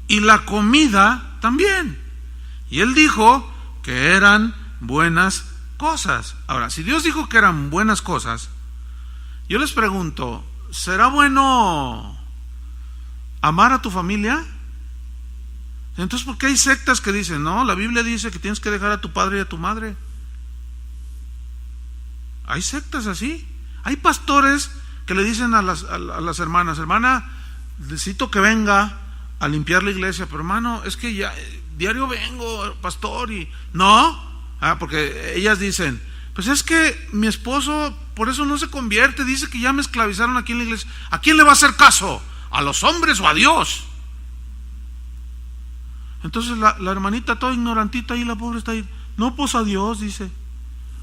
Y la comida también. Y Él dijo que eran buenas cosas. Ahora, si Dios dijo que eran buenas cosas, yo les pregunto, ¿será bueno amar a tu familia? Entonces, ¿por qué hay sectas que dicen, no, la Biblia dice que tienes que dejar a tu padre y a tu madre? Hay sectas así. Hay pastores que le dicen a las hermanas, hermana, necesito que venga a limpiar la iglesia, pero hermano, es que ya diario vengo, pastor, y no, porque ellas dicen, pues es que mi esposo por eso no se convierte, dice que ya me esclavizaron aquí en la iglesia. ¿A quién le va a hacer caso? ¿A los hombres o a Dios? Entonces la hermanita toda ignorantita ahí, la pobre está ahí, no, pues a Dios, dice.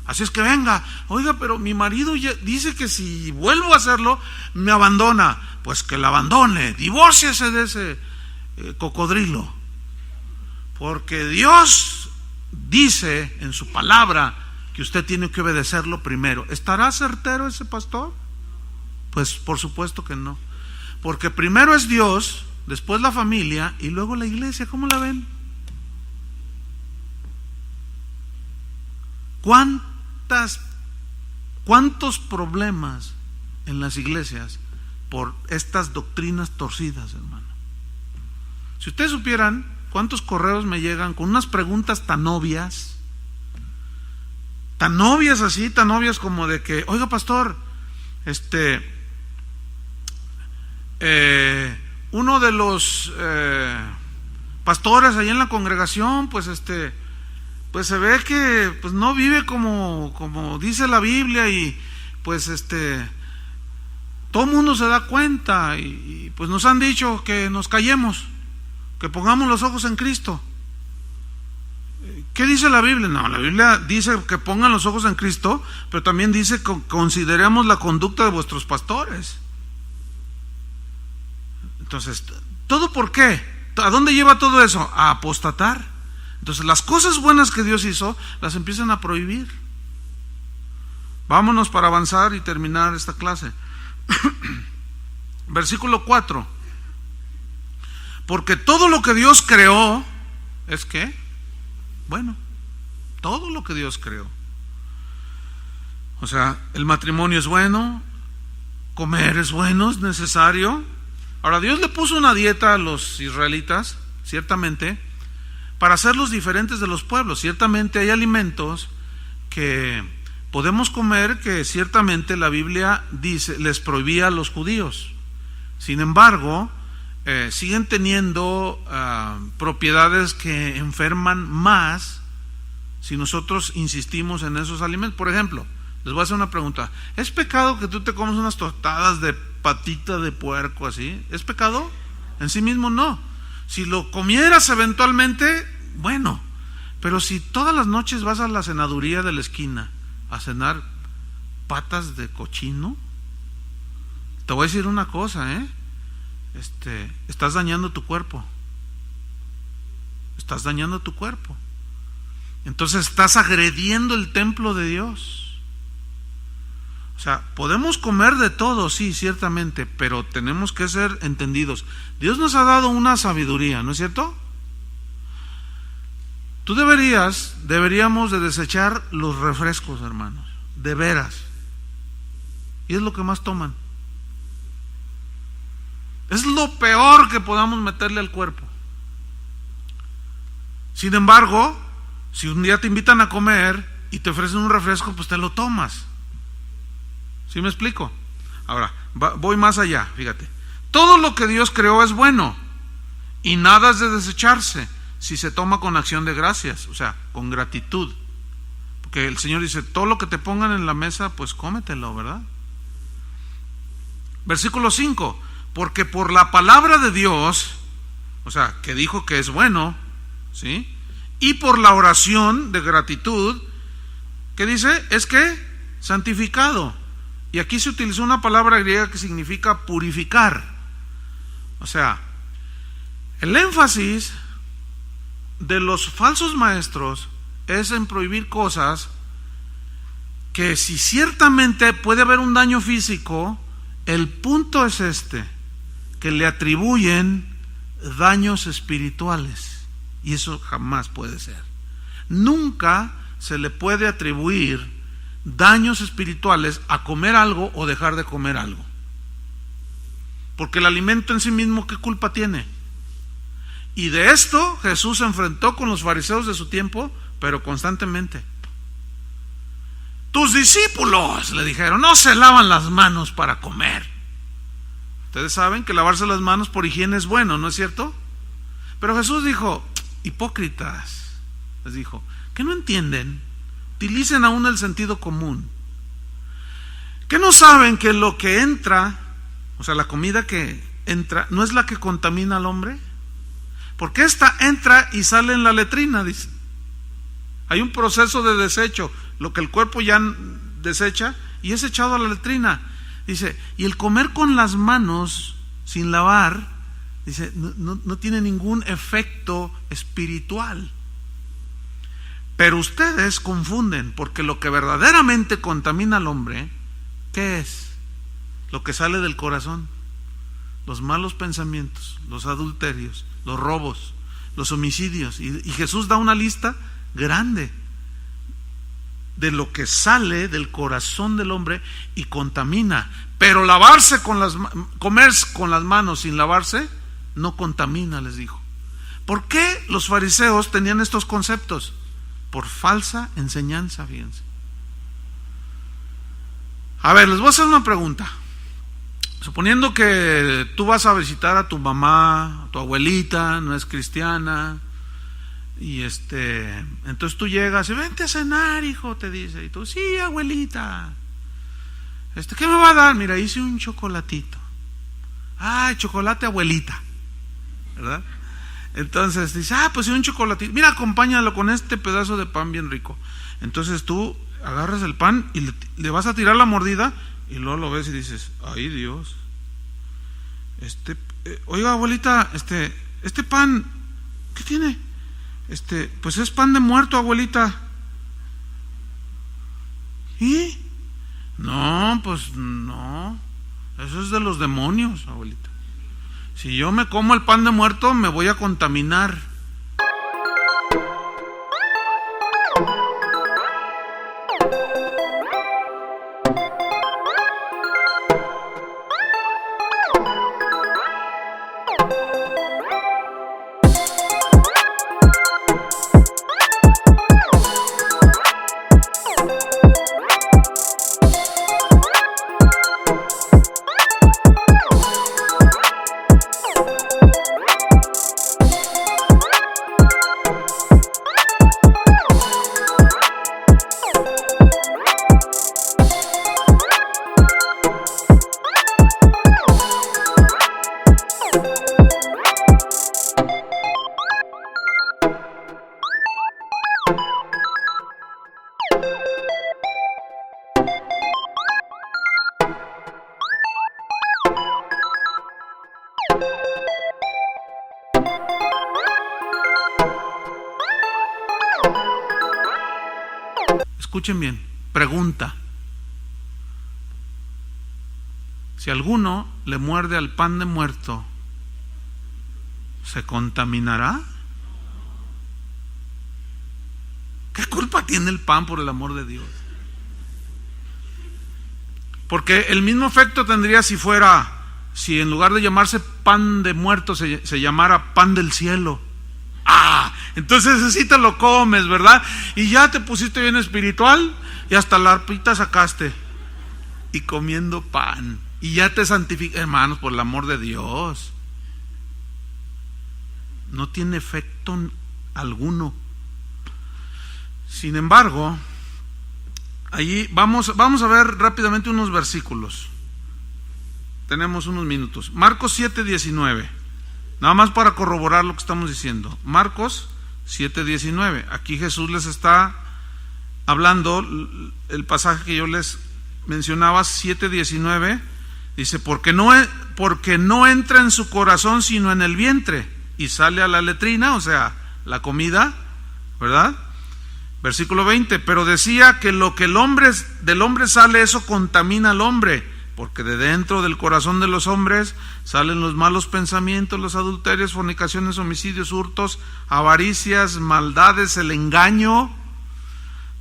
Así es que venga, oiga, pero mi marido ya dice que si vuelvo a hacerlo, me abandona. Pues que la abandone, divórciese de ese cocodrilo. Porque Dios dice en su palabra que usted tiene que obedecerlo primero. ¿Estará certero ese pastor? Pues por supuesto que no. Porque primero es Dios, después la familia y luego la iglesia. ¿Cómo la ven? ¿Cuántos problemas en las iglesias por estas doctrinas torcidas, hermano? Si ustedes supieran cuántos correos me llegan con unas preguntas tan obvias así, tan obvias como de que, oiga pastor, uno de los pastores ahí en la congregación, pues se ve que pues no vive como dice la Biblia, y pues todo el mundo se da cuenta, y pues nos han dicho que nos callemos, que pongamos los ojos en Cristo. ¿Qué dice la Biblia? No, la Biblia dice que pongan los ojos en Cristo, pero también dice que consideremos la conducta de vuestros pastores. Entonces, ¿todo por qué? ¿A dónde lleva todo eso? A apostatar. Entonces las cosas buenas que Dios hizo las empiezan a prohibir. Vámonos para avanzar y terminar esta clase. Versículo 4. Porque todo lo que Dios creó es ¿qué? Bueno, todo lo que Dios creó. O sea, el matrimonio es bueno, comer es bueno, es necesario. Ahora, Dios le puso una dieta a los israelitas, ciertamente, para hacerlos diferentes de los pueblos. Ciertamente hay alimentos que podemos comer que ciertamente la Biblia dice les prohibía a los judíos. Sin embargo, siguen teniendo propiedades que enferman más si nosotros insistimos en esos alimentos. Por ejemplo, les voy a hacer una pregunta. ¿Es pecado que tú te comes unas tostadas de patita de puerco así? ¿Es pecado? En sí mismo no. Si lo comieras eventualmente, bueno, pero si todas las noches vas a la cenaduría de la esquina a cenar patas de cochino, te voy a decir una cosa, estás dañando tu cuerpo. Estás dañando tu cuerpo. Entonces estás agrediendo el templo de Dios. O sea, podemos comer de todo, sí, ciertamente, pero tenemos que ser entendidos. Dios nos ha dado una sabiduría, ¿no es cierto? Deberíamos de desechar los refrescos, hermanos, de veras. Y es lo que más toman. Es lo peor que podamos meterle al cuerpo. Sin embargo, si un día te invitan a comer y te ofrecen un refresco, pues te lo tomas. ¿Sí me explico? Ahora, voy más allá, fíjate. Todo lo que Dios creó es bueno y nada es de desecharse si se toma con acción de gracias, o sea, con gratitud. Porque el Señor dice, todo lo que te pongan en la mesa, pues cómetelo, ¿verdad? Versículo 5. Porque por la palabra de Dios, o sea, que dijo que es bueno, ¿sí? Y por la oración de gratitud, ¿qué dice? Es que santificado. Y aquí se utilizó una palabra griega que significa purificar. O sea, El énfasis de los falsos maestros es en prohibir cosas que, si ciertamente puede haber un daño físico, el punto es que le atribuyen daños espirituales, y eso jamás puede ser. Nunca se le puede atribuir daños espirituales a comer algo o dejar de comer algo, porque el alimento en sí mismo, ¿qué culpa tiene? Y de esto Jesús se enfrentó con los fariseos de su tiempo, pero constantemente. Tus discípulos, le dijeron, no se lavan las manos para comer. Ustedes saben que lavarse las manos por higiene es bueno, ¿no es cierto? Pero Jesús dijo, hipócritas, les dijo, ¿que no entienden? Utilicen aún el sentido común. ¿Que no saben que lo que entra, o sea, la comida que entra, no es la que contamina al hombre? Porque esta entra y sale en la letrina, dice. Hay un proceso de desecho, lo que el cuerpo ya desecha y es echado a la letrina. Dice, y el comer con las manos sin lavar, dice, no tiene ningún efecto espiritual. Pero ustedes confunden, porque lo que verdaderamente contamina al hombre, ¿qué es? Lo que sale del corazón: los malos pensamientos, los adulterios, los robos, los homicidios. Y Jesús da una lista grande de lo que sale del corazón del hombre y contamina. Pero comer con las manos sin lavarse no contamina, les dijo. ¿Por qué los fariseos tenían estos conceptos? Por falsa enseñanza, fíjense. A ver, les voy a hacer una pregunta. Suponiendo que tú vas a visitar a tu mamá, a tu abuelita, no es cristiana, y entonces tú llegas y vente a cenar, hijo, te dice, y tú, sí, abuelita, ¿qué me va a dar? Mira, hice un chocolatito. Ay, chocolate, abuelita, ¿verdad? Entonces dice, pues sí, un chocolatito, mira, acompáñalo con este pedazo de pan bien rico. Entonces tú agarras el pan y le vas a tirar la mordida, y luego lo ves y dices, ay Dios, oiga abuelita, este pan, ¿qué tiene? Pues es pan de muerto, abuelita. ¿Y? No, pues no, eso es de los demonios, abuelita. Si yo me como el pan de muerto, me voy a contaminar. Escuchen bien, pregunta: si alguno le muerde al pan de muerto, ¿se contaminará? ¿Qué culpa tiene el pan, por el amor de Dios? Porque el mismo efecto tendría si en lugar de llamarse pan de muerto se llamara pan del cielo. Entonces así te lo comes, ¿verdad? Y ya te pusiste bien espiritual y hasta la arpita sacaste y comiendo pan y ya te santificas. Hermanos, por el amor de Dios, no tiene efecto alguno. Sin embargo, allí vamos a ver rápidamente unos versículos. Tenemos unos minutos. Marcos 7:19. Nada más para corroborar lo que estamos diciendo. Marcos 7:19. Aquí Jesús les está hablando, el pasaje que yo les mencionaba, 7:19, dice, porque no entra en su corazón sino en el vientre y sale a la letrina, o sea, la comida, ¿verdad? Versículo 20, pero decía que lo que del hombre sale, eso contamina al hombre, porque de dentro del corazón de los hombres salen los malos pensamientos, los adulterios, fornicaciones, homicidios, hurtos, avaricias, maldades, el engaño,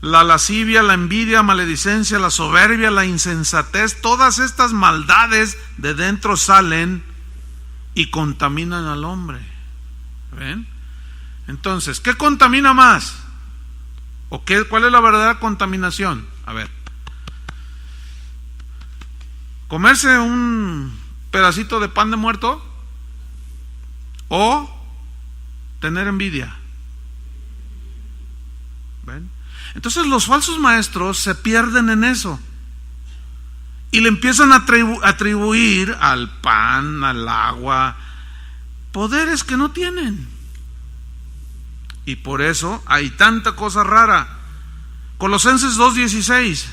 la lascivia, la envidia, maledicencia, la soberbia, la insensatez. Todas estas maldades de dentro salen y contaminan al hombre. ¿Ven? Entonces, ¿qué contamina más? ¿O cuál es la verdadera contaminación? A ver, comerse un pedacito de pan de muerto o tener envidia. ¿Ven? Entonces los falsos maestros se pierden en eso y le empiezan a atribuir al pan, al agua, poderes que no tienen. Y por eso hay tanta cosa rara. Colosenses 2:16.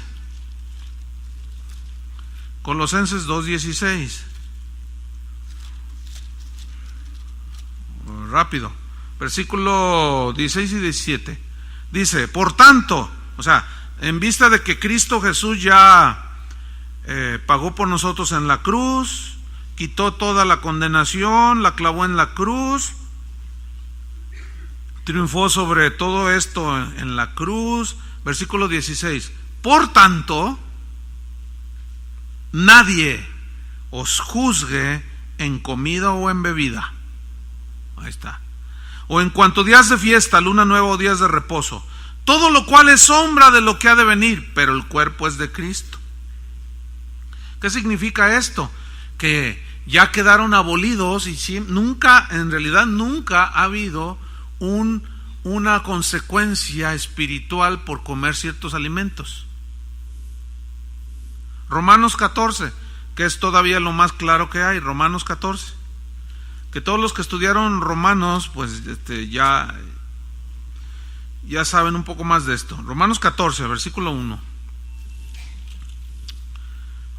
Colosenses 2:16. Rápido. Versículo 16 y 17. Dice, por tanto, o sea, en vista de que Cristo Jesús ya pagó por nosotros en la cruz, quitó toda la condenación, la clavó en la cruz, triunfó sobre todo esto en la cruz. Versículo 16, por tanto, nadie os juzgue en comida o en bebida. Ahí está. O en cuanto días de fiesta, luna nueva o días de reposo, todo lo cual es sombra de lo que ha de venir, pero el cuerpo es de Cristo. ¿Qué significa esto? Que ya quedaron abolidos y nunca, en realidad nunca ha habido una consecuencia espiritual por comer ciertos alimentos. Romanos 14, que es todavía lo más claro que hay. Romanos 14, que todos los que estudiaron Romanos pues ya saben un poco más de esto. Romanos 14, versículo 1.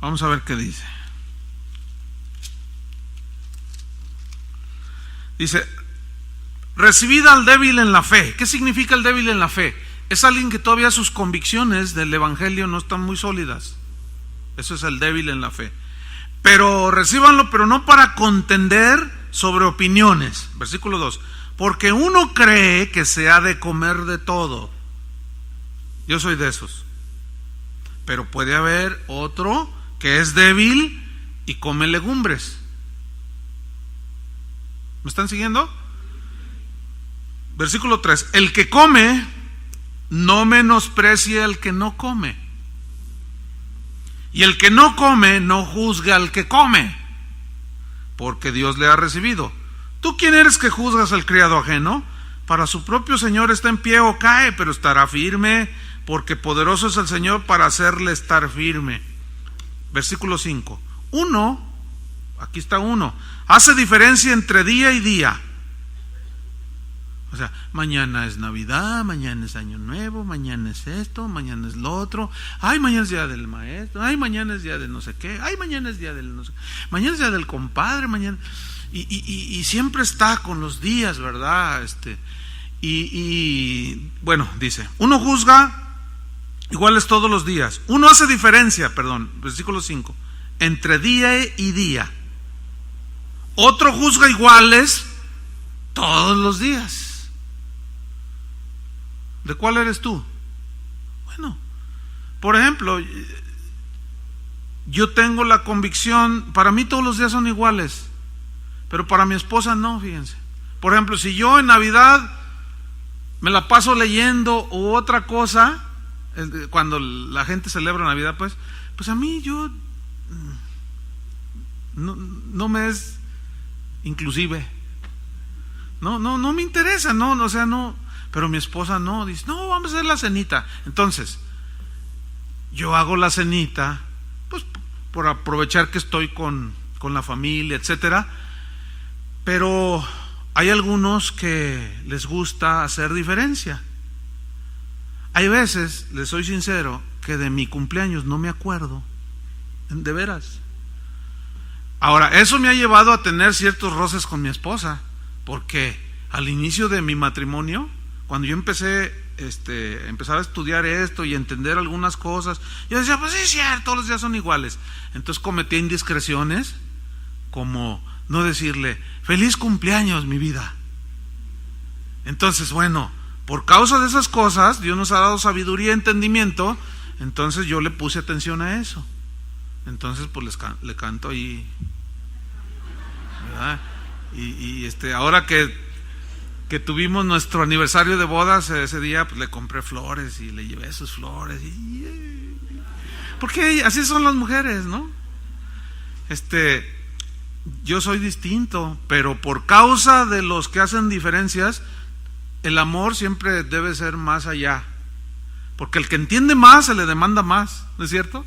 Vamos a ver qué dice. Dice, recibid al débil en la fe. ¿Qué significa el débil en la fe? Es alguien que todavía sus convicciones del evangelio no están muy sólidas. Eso es el débil en la fe. Pero recíbanlo, pero no para contender sobre opiniones. Versículo 2, porque uno cree que se ha de comer de todo. Yo soy de esos. Pero puede haber otro que es débil y come legumbres. ¿Me están siguiendo? Versículo 3, el que come no menosprecie al que no come, y el que no come no juzga al que come, porque Dios le ha recibido. ¿Tú quién eres que juzgas al criado ajeno? Para su propio Señor está en pie o cae, pero estará firme, porque poderoso es el Señor para hacerle estar firme. Versículo 5. Uno, aquí está uno, hace diferencia entre día y día. O sea, mañana es Navidad, mañana es Año Nuevo, mañana es esto, mañana es lo otro. Ay, mañana es día del maestro, ay, mañana es día de no sé qué, ay, mañana es día del no sé qué, mañana es día del compadre, mañana. Y siempre está con los días, ¿verdad? Bueno, dice, uno juzga iguales todos los días. Uno hace diferencia, versículo 5, entre día y día. Otro juzga iguales todos los días. ¿De cuál eres tú? Bueno, por ejemplo, yo tengo la convicción, para mí todos los días son iguales, pero para mi esposa no, fíjense. Por ejemplo, si yo en Navidad me la paso leyendo u otra cosa, cuando la gente celebra Navidad, pues a mí no me es inclusive. No me interesa, o sea, no. Pero mi esposa no, dice, no, vamos a hacer la cenita. Entonces, yo hago la cenita, pues por aprovechar que estoy con la familia, etcétera. Pero hay algunos que les gusta hacer diferencia. Hay veces, les soy sincero, que de mi cumpleaños no me acuerdo, de veras. Ahora, eso me ha llevado a tener ciertos roces con mi esposa, Porque al inicio de mi matrimonio, cuando yo empezaba a estudiar esto y entender algunas cosas, yo decía, pues sí, es cierto, todos los días son iguales. Entonces cometía indiscreciones, como no decirle, feliz cumpleaños, mi vida. Entonces, bueno, por causa de esas cosas, Dios nos ha dado sabiduría y entendimiento, entonces yo le puse atención a eso. Entonces, pues le canto ahí, ¿verdad? Y ahora que tuvimos nuestro aniversario de bodas, ese día pues le compré flores y le llevé sus flores. Porque así son las mujeres, ¿no? Yo soy distinto, pero por causa de los que hacen diferencias, el amor siempre debe ser más allá. Porque el que entiende más se le demanda más, ¿no es cierto?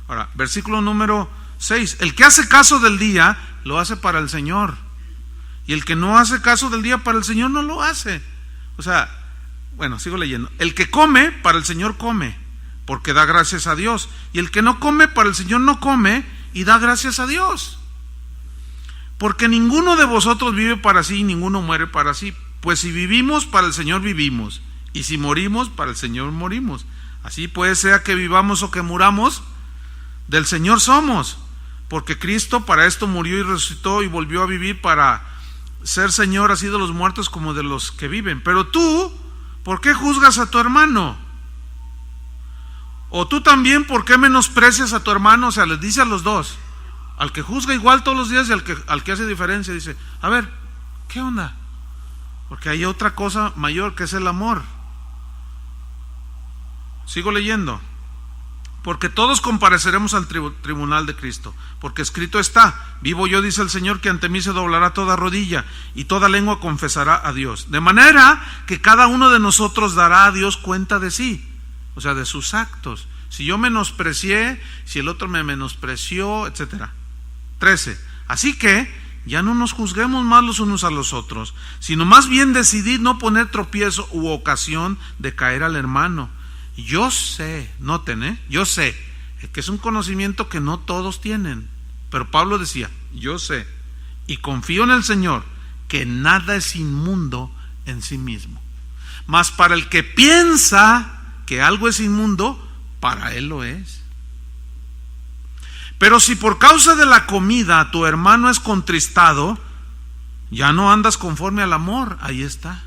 Ahora, versículo número 6. El que hace caso del día, lo hace para el Señor. Y el que no hace caso del día para el Señor, no lo hace. O sea, bueno, sigo leyendo. El que come, para el Señor come, porque da gracias a Dios. Y el que no come, para el Señor no come, y da gracias a Dios. Porque ninguno de vosotros vive para sí, y ninguno muere para sí. Pues si vivimos, para el Señor vivimos. Y si morimos, para el Señor morimos. Así pues, sea que vivamos o que muramos, del Señor somos. Porque Cristo para esto murió y resucitó y volvió a vivir para ser Señor así de los muertos como de los que viven. Pero tú, ¿por qué juzgas a tu hermano? O tú también, ¿por qué menosprecias a tu hermano? O sea, les dice a los dos, al que juzga igual todos los días y al que hace diferencia, dice, a ver, ¿qué onda? Porque hay otra cosa mayor que es el amor. Sigo leyendo. Porque todos compareceremos al tribunal de Cristo, porque escrito está, vivo yo, dice el Señor, que ante mí se doblará toda rodilla y toda lengua confesará a Dios. De manera que cada uno de nosotros dará a Dios cuenta de sí, o sea, de sus actos. Si yo menosprecié, si el otro me menospreció, etcétera. 13. Así que ya no nos juzguemos más los unos a los otros, sino más bien decidid no poner tropiezo u ocasión de caer al hermano. Yo sé, noten, yo sé, que es un conocimiento que no todos tienen, pero Pablo decía, yo sé, y confío en el Señor, que nada es inmundo en sí mismo. Mas para el que piensa que algo es inmundo, para él lo es. Pero si por causa de la comida tu hermano es contristado, ya no andas conforme al amor, ahí está.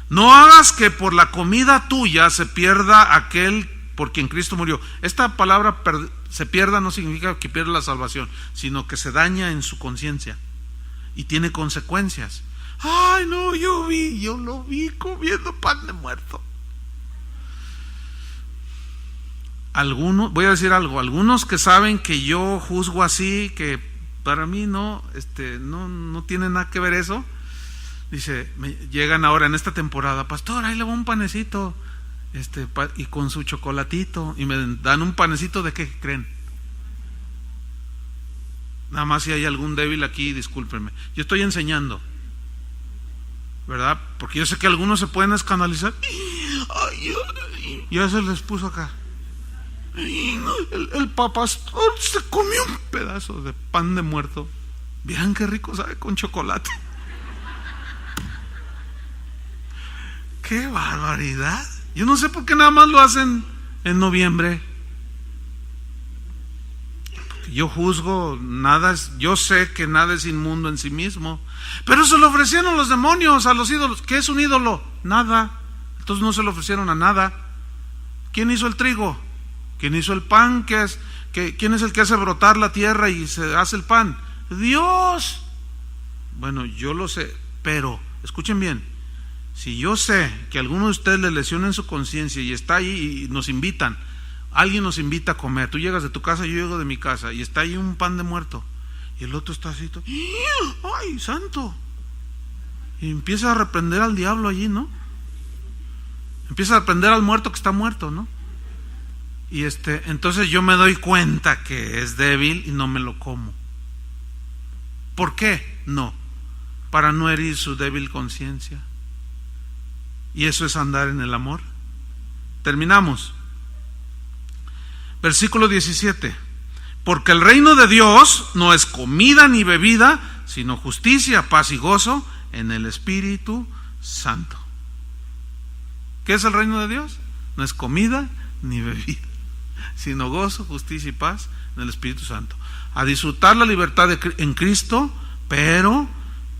No hagas que por la comida tuya se pierda aquel por quien Cristo murió. Esta palabra se pierda no significa que pierda la salvación, sino que se daña en su conciencia y tiene consecuencias. Ay, no, yo lo vi comiendo pan de muerto. Algunos, voy a decir algo, algunos que saben que yo juzgo así, que para mí no tiene nada que ver eso. Dice, me llegan ahora en esta temporada, pastor, ahí le va un panecito, y con su chocolatito, y me dan un panecito de qué creen. Nada más si hay algún débil aquí, discúlpenme. Yo estoy enseñando, ¿verdad? Porque yo sé que algunos se pueden escandalizar. Ya se les puso acá. El papastor se comió un pedazo de pan de muerto. Vean qué rico sabe con chocolate. ¡Qué barbaridad! Yo no sé por qué nada más lo hacen en noviembre. Yo juzgo, yo sé que nada es inmundo en sí mismo. Pero se lo ofrecieron los demonios a los ídolos. ¿Qué es un ídolo? Nada. Entonces no se lo ofrecieron a nada. ¿Quién hizo el trigo? ¿Quién hizo el pan? ¿Quién es el que hace brotar la tierra y se hace el pan? ¡Dios! Bueno, yo lo sé, pero escuchen bien. Si yo sé que a alguno de ustedes le lesionen su conciencia y está ahí y nos invitan, alguien nos invita a comer, tú llegas de tu casa, yo llego de mi casa y está ahí un pan de muerto y el otro está así, ¡ay, santo! Y empieza a reprender al diablo allí, ¿no? Empieza a reprender al muerto que está muerto, ¿no? Y entonces yo me doy cuenta que es débil y no me lo como. ¿Por qué? No, para no herir su débil conciencia. Y eso es andar en el amor. Terminamos. Versículo 17. Porque el reino de Dios no es comida ni bebida, sino justicia, paz y gozo en el Espíritu Santo. ¿Qué es el reino de Dios? No es comida ni bebida, sino gozo, justicia y paz en el Espíritu Santo. A disfrutar la libertad en Cristo, pero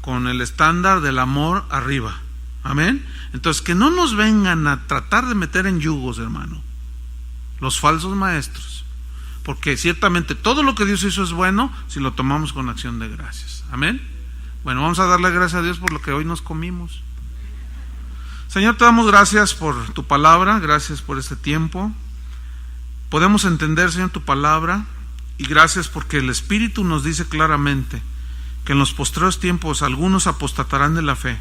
con el estándar del amor arriba. Amén. Entonces, que no nos vengan a tratar de meter en yugos, hermano, los falsos maestros, porque ciertamente todo lo que Dios hizo es bueno si lo tomamos con acción de gracias. Amén. Bueno, vamos a darle gracias a Dios por lo que hoy nos comimos. Señor, te damos gracias por tu palabra, gracias por este tiempo. Podemos entender, Señor, tu palabra, y gracias porque el Espíritu nos dice claramente que en los postreros tiempos algunos apostatarán de la fe,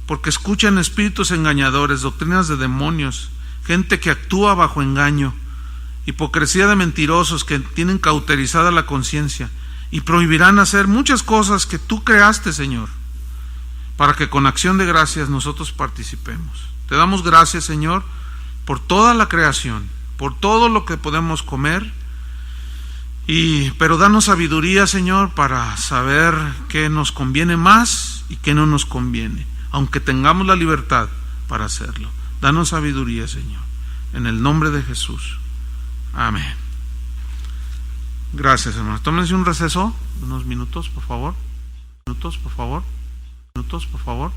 porque escuchan espíritus engañadores, doctrinas de demonios, gente que actúa bajo engaño, hipocresía de mentirosos que tienen cauterizada la conciencia, y prohibirán hacer muchas cosas que tú creaste, Señor, para que con acción de gracias nosotros participemos. Te damos gracias, Señor, por toda la creación, por todo lo que podemos comer, pero danos sabiduría, Señor, para saber qué nos conviene más y qué no nos conviene, aunque tengamos la libertad para hacerlo. Danos sabiduría, Señor, en el nombre de Jesús. Amén. Gracias, hermanos. Tómense un receso, unos minutos, por favor. Minutos, por favor.